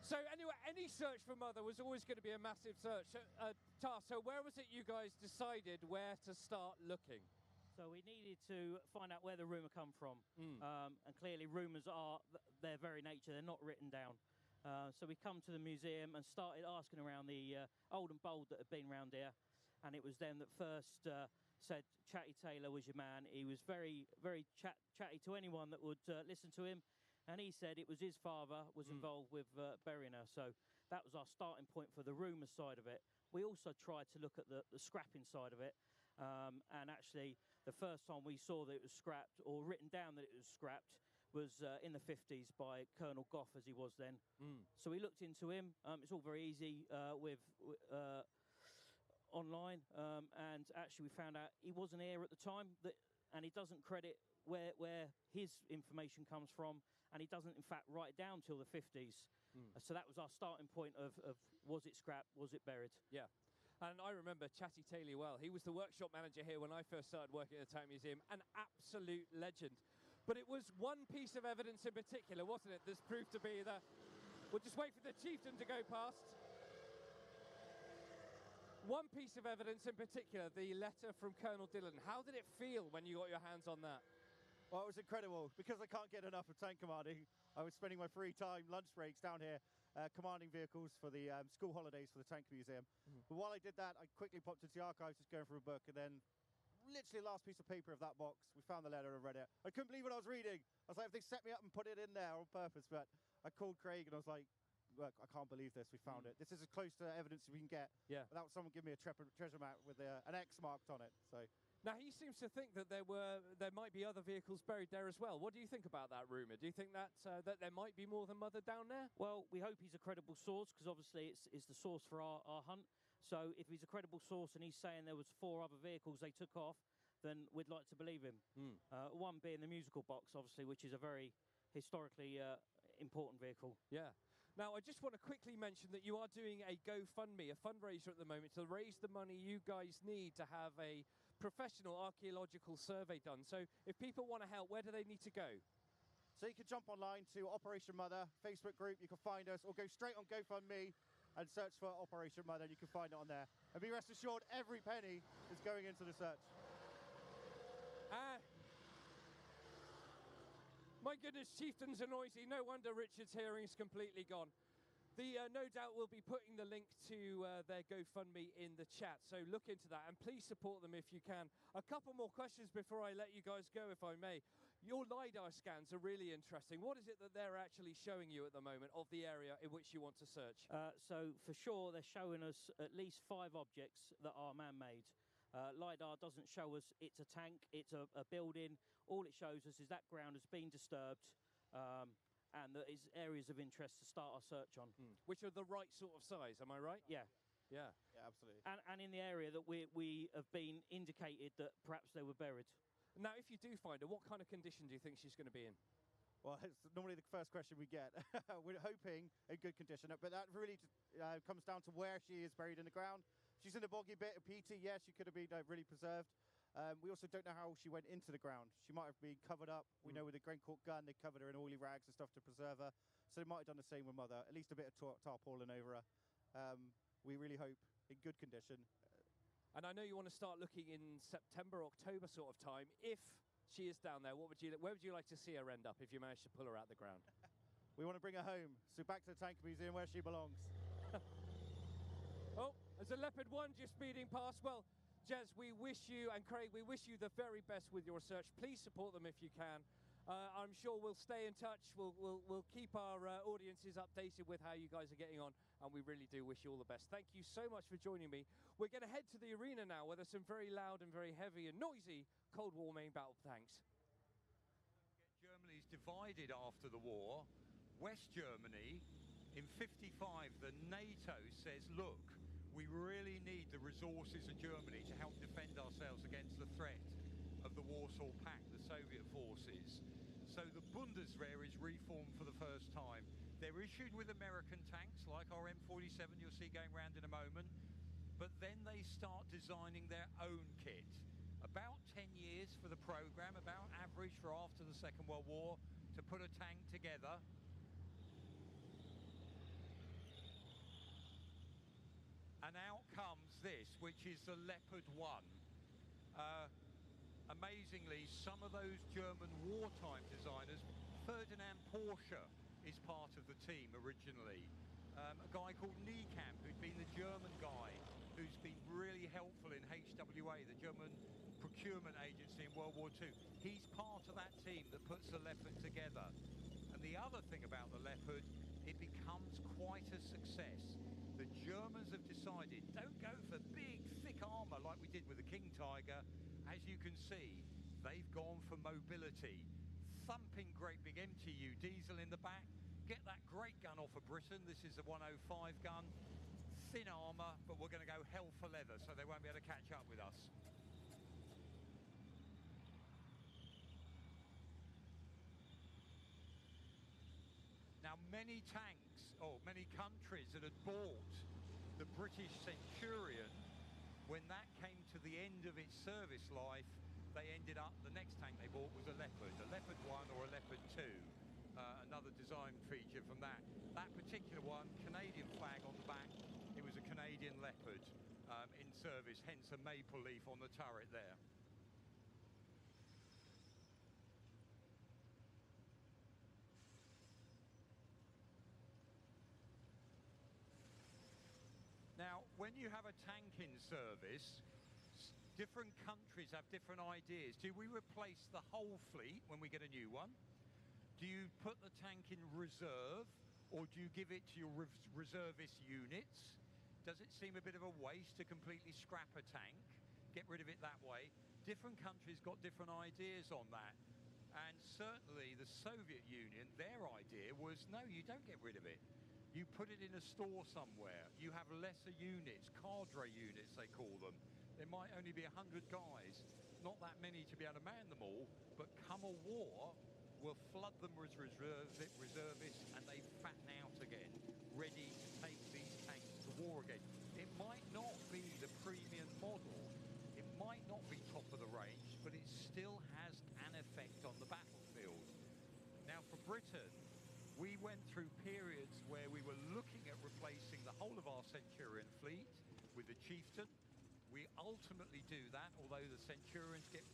So anyway, any search for Mother was always going to be a massive task. So where was it you guys decided where to start looking? So we needed to find out where the rumour come from. And clearly rumours are their very nature, they're not written down. So we come to the museum and started asking around the old and bold that had been around here. And it was them that first said Chatty Taylor was your man. He was very, very chatty to anyone that would listen to him. And he said it was his father was involved with burying her. So that was our starting point for the rumour side of it. We also tried to look at the scrapping side of it. And actually, the first time we saw that it was scrapped, or written down that it was scrapped, was in the 50s by Colonel Gough, as he was then. So we looked into him. It's all very easy with online, and actually we found out he wasn't here at the time, and he doesn't credit where his information comes from, and he doesn't in fact write it down till the 50s. So that was our starting point of was it scrapped, was it buried? Yeah. And I remember Chatty Taylor well. He was the workshop manager here when I first started working at the Tank Museum, an absolute legend. But it was one piece of evidence in particular, wasn't it, that's proved to be the... We'll just wait for the chieftain to go past. One piece of evidence in particular, the letter from Colonel Dillon. How did it feel when you got your hands on that? Well, it was incredible. Because I can't get enough of tank commanding, I was spending my free time, lunch breaks down here, commanding vehicles for the school holidays for the Tank Museum. But while I did that, I quickly popped into the archives just going through a book, and then literally the last piece of paper of that box, we found the letter and read it. I couldn't believe what I was reading. I was like, if they set me up and put it in there on purpose, but I called Craig and I was like, look, I can't believe this, we found it. This is as close to evidence as we can get without someone giving me a treasure map with an X marked on it. So now he seems to think that there might be other vehicles buried there as well. What do you think about that rumour? Do you think that that there might be more than Mother down there? Well, we hope he's a credible source, because obviously it's the source for our hunt. So if he's a credible source and he's saying there was 4 other vehicles they took off, then we'd like to believe him. One being the musical box, obviously, which is a very historically important vehicle. Yeah. Now, I just want to quickly mention that you are doing a GoFundMe, a fundraiser at the moment, to raise the money you guys need to have a professional archaeological survey done. So if people want to help, where do they need to go? So you can jump online to Operation Mother Facebook group, you can find us, or go straight on GoFundMe and search for Operation Mother, and you can find it on there. And be rest assured, every penny is going into the search. My goodness, chieftains are noisy. No wonder Richard's hearing's completely gone. No doubt we'll be putting the link to their GoFundMe in the chat, so look into that and please support them if you can. A couple more questions before I let you guys go, if I may. Your LiDAR scans are really interesting. What is it that they're actually showing you at the moment of the area in which you want to search? So for sure they're showing us at least 5 objects that are man-made. LiDAR doesn't show us it's a tank, it's a building. All it shows us is that ground has been disturbed, and there is areas of interest to start our search on. Which are the right sort of size, am I right? Yeah. Yeah. Yeah, absolutely. And in the area that we have been indicated that perhaps they were buried. Now, if you do find her, what kind of condition do you think she's going to be in? Well, it's normally the first question we get. We're hoping in good condition, but that really comes down to where she is buried in the ground. She's in a boggy bit of PT, yes, she could have been really preserved. We also don't know how she went into the ground. She might have been covered up. We know with the Grencourt gun, they covered her in oily rags and stuff to preserve her. So they might have done the same with Mother, at least a bit of tarpaulin over her. We really hope in good condition. And I know you want to start looking in September, October sort of time. If she is down there, where would you like to see her end up if you manage to pull her out the ground? We want to bring her home, so back to the Tank Museum where she belongs. Oh, there's a Leopard 1 just speeding past. Well, Jez, we wish you, and Craig, we wish you the very best with your research. Please support them if you can. I'm sure we'll stay in touch. We'll keep our audiences updated with how you guys are getting on, and we really do wish you all the best. Thank you so much for joining me. We're going to head to the arena now, where there's some very loud and very heavy and noisy Cold War main battle tanks. Germany's divided after the war. West Germany, in '55, the NATO says, look, we really need the resources of Germany to help defend ourselves against the threat of the Warsaw Pact, the Soviet forces. So the Bundeswehr is reformed for the first time. They're issued with American tanks, like our M47 you'll see going around in a moment, but then they start designing their own kit. About 10 years for the program, about average for after the Second World War, to put a tank together. And out comes this, which is the Leopard 1. Amazingly, some of those German wartime designers, Ferdinand Porsche is part of the team originally. A guy called Niekamp, who'd been the German guy, who's been really helpful in HWA, the German procurement agency in World War II. He's part of that team that puts the Leopard together. And the other thing about the Leopard, it becomes quite a success. The Germans have decided, don't go for big, thick armour like we did with the King Tiger. As you can see, they've gone for mobility. Thumping great big MTU diesel in the back. Get that great gun off of Britain. This is the 105 gun. Thin armour, but we're going to go hell for leather, so they won't be able to catch up with us. Now, many tanks, or many countries that had bought the British Centurion, when that came to the end of its service life, they ended up, the next tank they bought was a Leopard 1 or a Leopard 2. Another design feature from that. That particular one, Canadian flag on the back, it was a Canadian Leopard in service, hence a maple leaf on the turret there. Now, when you have a tank in service, different countries have different ideas. Do we replace the whole fleet when we get a new one? Do you put the tank in reserve, or do you give it to your reservist units? Does it seem a bit of a waste to completely scrap a tank, get rid of it that way? Different countries got different ideas on that. And certainly the Soviet Union, their idea was, no, you don't get rid of it. You put it in a store somewhere. You have lesser units, cadre units they call them. There might only be 100 guys, not that many to be able to man them all, but come a war, we'll flood them with reservists and they fatten out again, ready to take these tanks to war again. It might not be the premium model, it might not be top of the range, but it still has an effect on the battlefield. Now for Britain, we went through periods where we were looking at replacing the whole of our Centurion fleet with the Chieftain. We ultimately do that, although the Centurions get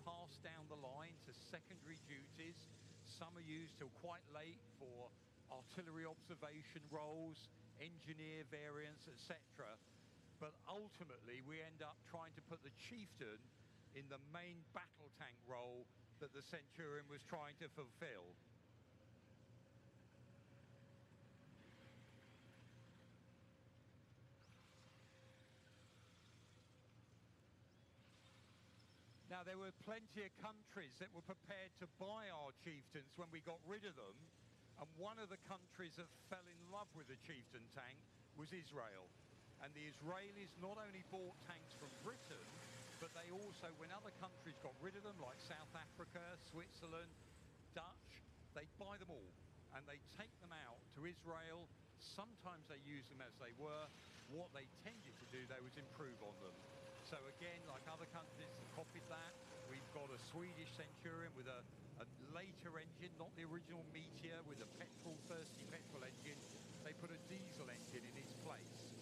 passed down the line to secondary duties. Some are used till quite late for artillery observation roles, engineer variants, etc. But ultimately, we end up trying to put the Chieftain in the main battle tank role that the Centurion was trying to fulfill. Now, there were plenty of countries that were prepared to buy our Chieftains when we got rid of them, and one of the countries that fell in love with the Chieftain tank was Israel. And the Israelis not only bought tanks from Britain, but they also, when other countries got rid of them, like South Africa, Switzerland, Dutch, they'd buy them all, and they'd take them out to Israel. Sometimes they used them as they were. What they tended to do, though, was improve on them. So again, like other countries that copied that, we've got a Swedish Centurion with a later engine, not the original Meteor with a thirsty petrol engine. They put a diesel engine in its place.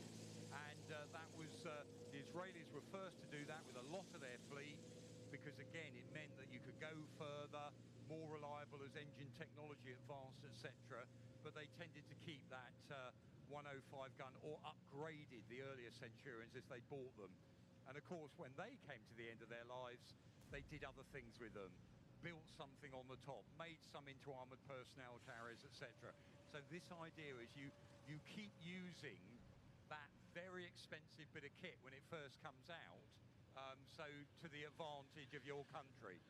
And that was, the Israelis were first to do that with a lot of their fleet, because again, it meant that you could go further, more reliable as engine technology advanced, etc. But they tended to keep that 105 gun, or upgraded the earlier Centurions as they bought them. And of course, when they came to the end of their lives, they did other things with them, built something on the top, made some into armoured personnel carriers, etc. So this idea is you keep using that very expensive bit of kit when it first comes out, so to the advantage of your country.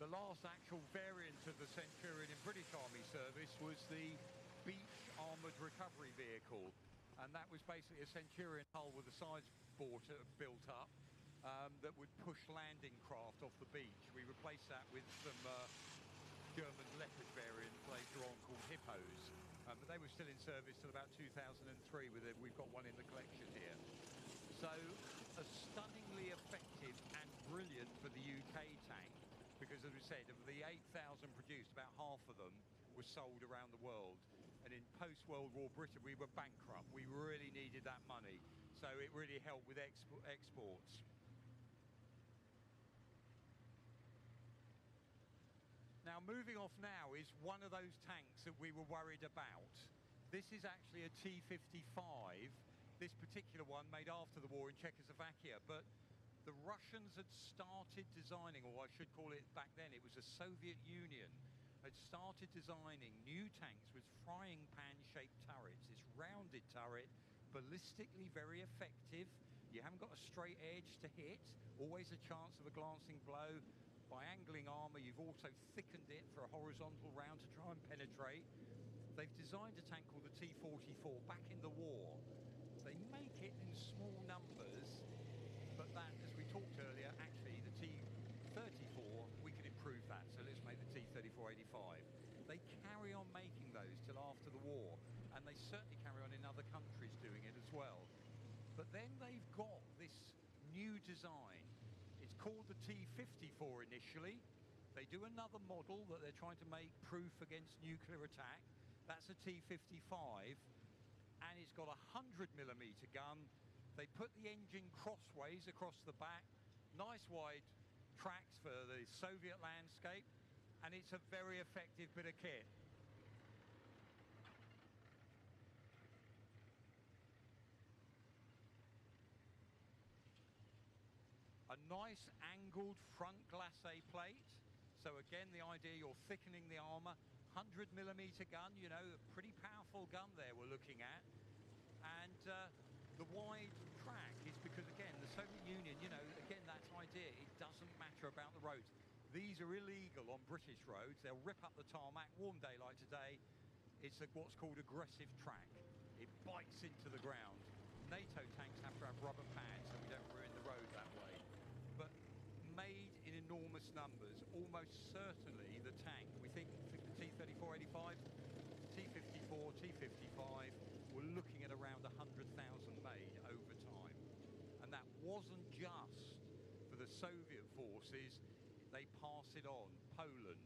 The last actual variant of the Centurion in British Army service was the Beach Armoured Recovery Vehicle, and that was basically a Centurion hull with a sides board built up that would push landing craft off the beach. We replaced that with some German Leopard variants later on called Hippos, but they were still in service till about 2003. We've got one in the collection here. So a stunningly effective and brilliant for the UK tank, because as we said, of the 8,000 produced, about half of them were sold around the world. And in post-World War Britain, we were bankrupt. We really needed that money. So it really helped with exports. Now, moving off now is one of those tanks that we were worried about. This is actually a T-55, this particular one made after the war in Czechoslovakia. But the Russians had started designing, or I should call it back then, it was the Soviet Union, had started designing new tanks with frying pan-shaped turrets. This rounded turret, ballistically very effective. You haven't got a straight edge to hit, always a chance of a glancing blow. By angling armour, you've also thickened it for a horizontal round to try and penetrate. They've designed a tank called the T-44 back in the war. They make it in small numbers, but that, as we talked earlier, actually the T-34, we can improve that, so let's make the T-34-85. They carry on making those till after the war, and they certainly carry on in other countries doing it as well. But then they've got this new design. It's called the T-54 initially. They do another model that they're trying to make proof against nuclear attack. That's a T-55, and it's got a 100mm gun. They put the engine crossways across the back, nice wide tracks for the Soviet landscape, and it's a very effective bit of kit. A nice angled front glacé plate. So again, the idea, you're thickening the armour. 100mm gun, you know, a pretty powerful gun there we're looking at. And the wide track is because, again, the Soviet Union, you know, again, that idea, it doesn't matter about the roads. These are illegal on British roads. They'll rip up the tarmac, warm day like today. It's what's called aggressive track. It bites into the ground. NATO tanks have to have rubber pads so we don't ruin the road that way. But made in enormous numbers, almost certainly the tank. We think the T-34-85, T-54, T-55, we're looking at around 100,000 made over time. And that wasn't just for the Soviet forces. They pass it on. Poland,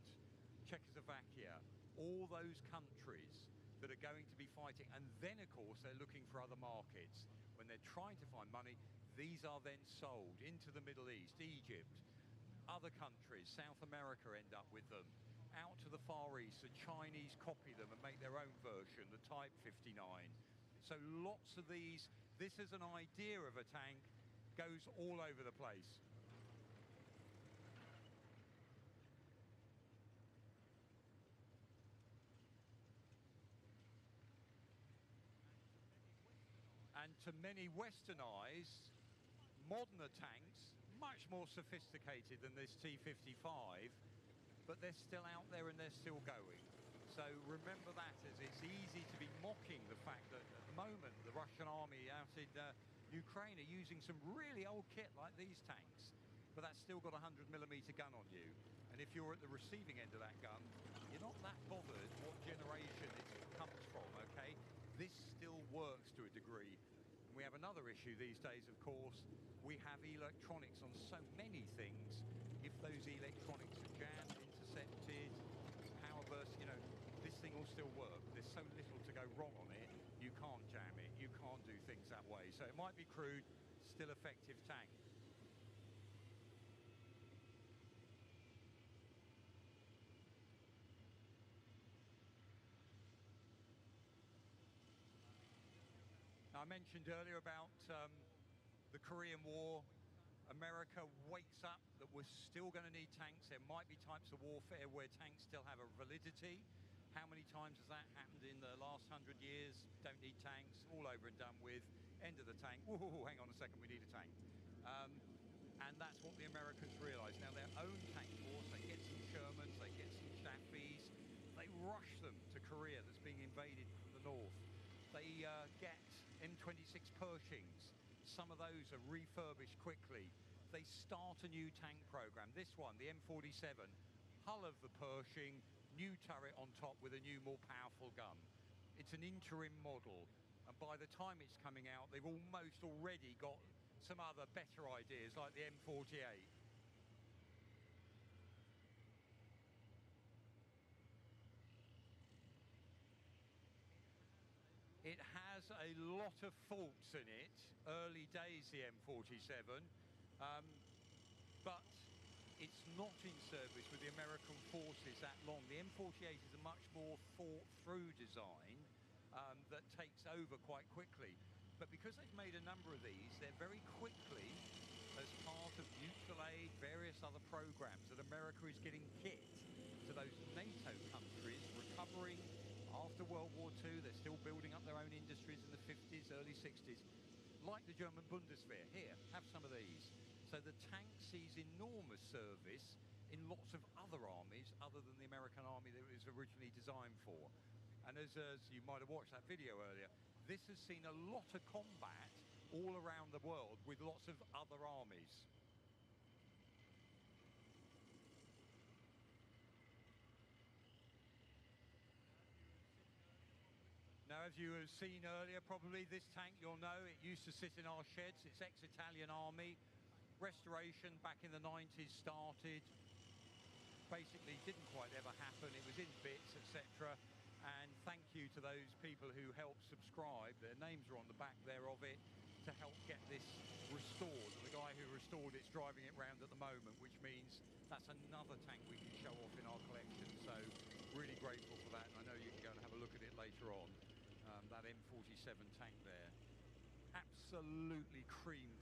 Czechoslovakia, all those countries that are going to be fighting. And then, of course, they're looking for other markets. When they're trying to find money, these are then sold into the Middle East, Egypt, other countries, South America end up with them, out to the Far East. The Chinese copy them and make their own version, the Type 59. So lots of these, this is an idea of a tank, goes all over the place. And to many Western eyes, moderner tanks, much more sophisticated than this T-55, but they're still out there and they're still going. So So remember that, as it's easy to be mocking the fact that at the moment the Russian army out in Ukraine are using some really old kit like these tanks, but that's still got a 100mm gun on you. And if you're at the receiving end of that gun, you're not that bothered what generation it comes from, okay? This still works to a degree. And we have another issue these days, of course. We have electronics on so many things. If those electronics are jammed, intercepted, power burst, you know, this thing will still work. There's so little to go wrong on it, you can't jam it, you can't do things that way. So it might be crude, still effective tank. Now, I mentioned earlier about the Korean War. America wakes up that we're still going to need tanks. There might be types of warfare where tanks still have a validity. How many times has that happened in the last 100 years? Don't need tanks, all over and done with. End of the tank. Whoa, hang on a second, we need a tank. And that's what the Americans realise. Now, their own tank force, they get some Shermans, they get some Staffies, they rush them to Korea that's being invaded from the north. They get M26 Pershings. Some of those are refurbished quickly. They start a new tank program. This one, the M47, hull of the Pershing, new turret on top with a new, more powerful gun. It's an interim model, and by the time it's coming out, they've almost already got some other better ideas, like the M48. It has a lot of faults in it. Early days, the M47, but it's not in service with the American forces that long. The M48 is a much more thought-through design that takes over quite quickly. But because they've made a number of these, they're very quickly, as part of mutual aid, various other programs, that America is getting kit to those NATO countries, recovering after World War II. They're still building up their own industries in the 50s, early 60s, like the German Bundeswehr. Here, have some of these. So the tank sees enormous service in lots of other armies other than the American army that it was originally designed for. And as you might have watched that video earlier, this has seen a lot of combat all around the world with lots of other armies. Now, as you have seen earlier, probably this tank, you'll know, it used to sit in our sheds. It's ex-Italian army. Restoration back in the 90s started. Basically didn't quite ever happen. It was in bits, etc. And thank you to those people who helped subscribe. Their names are on the back there of it, to help get this restored. And the guy who restored it's driving it round at the moment, which means that's another tank we can show off in our collection. So really grateful for that, and I know you can go and have a look at it later on. That M47 tank there, absolutely creamed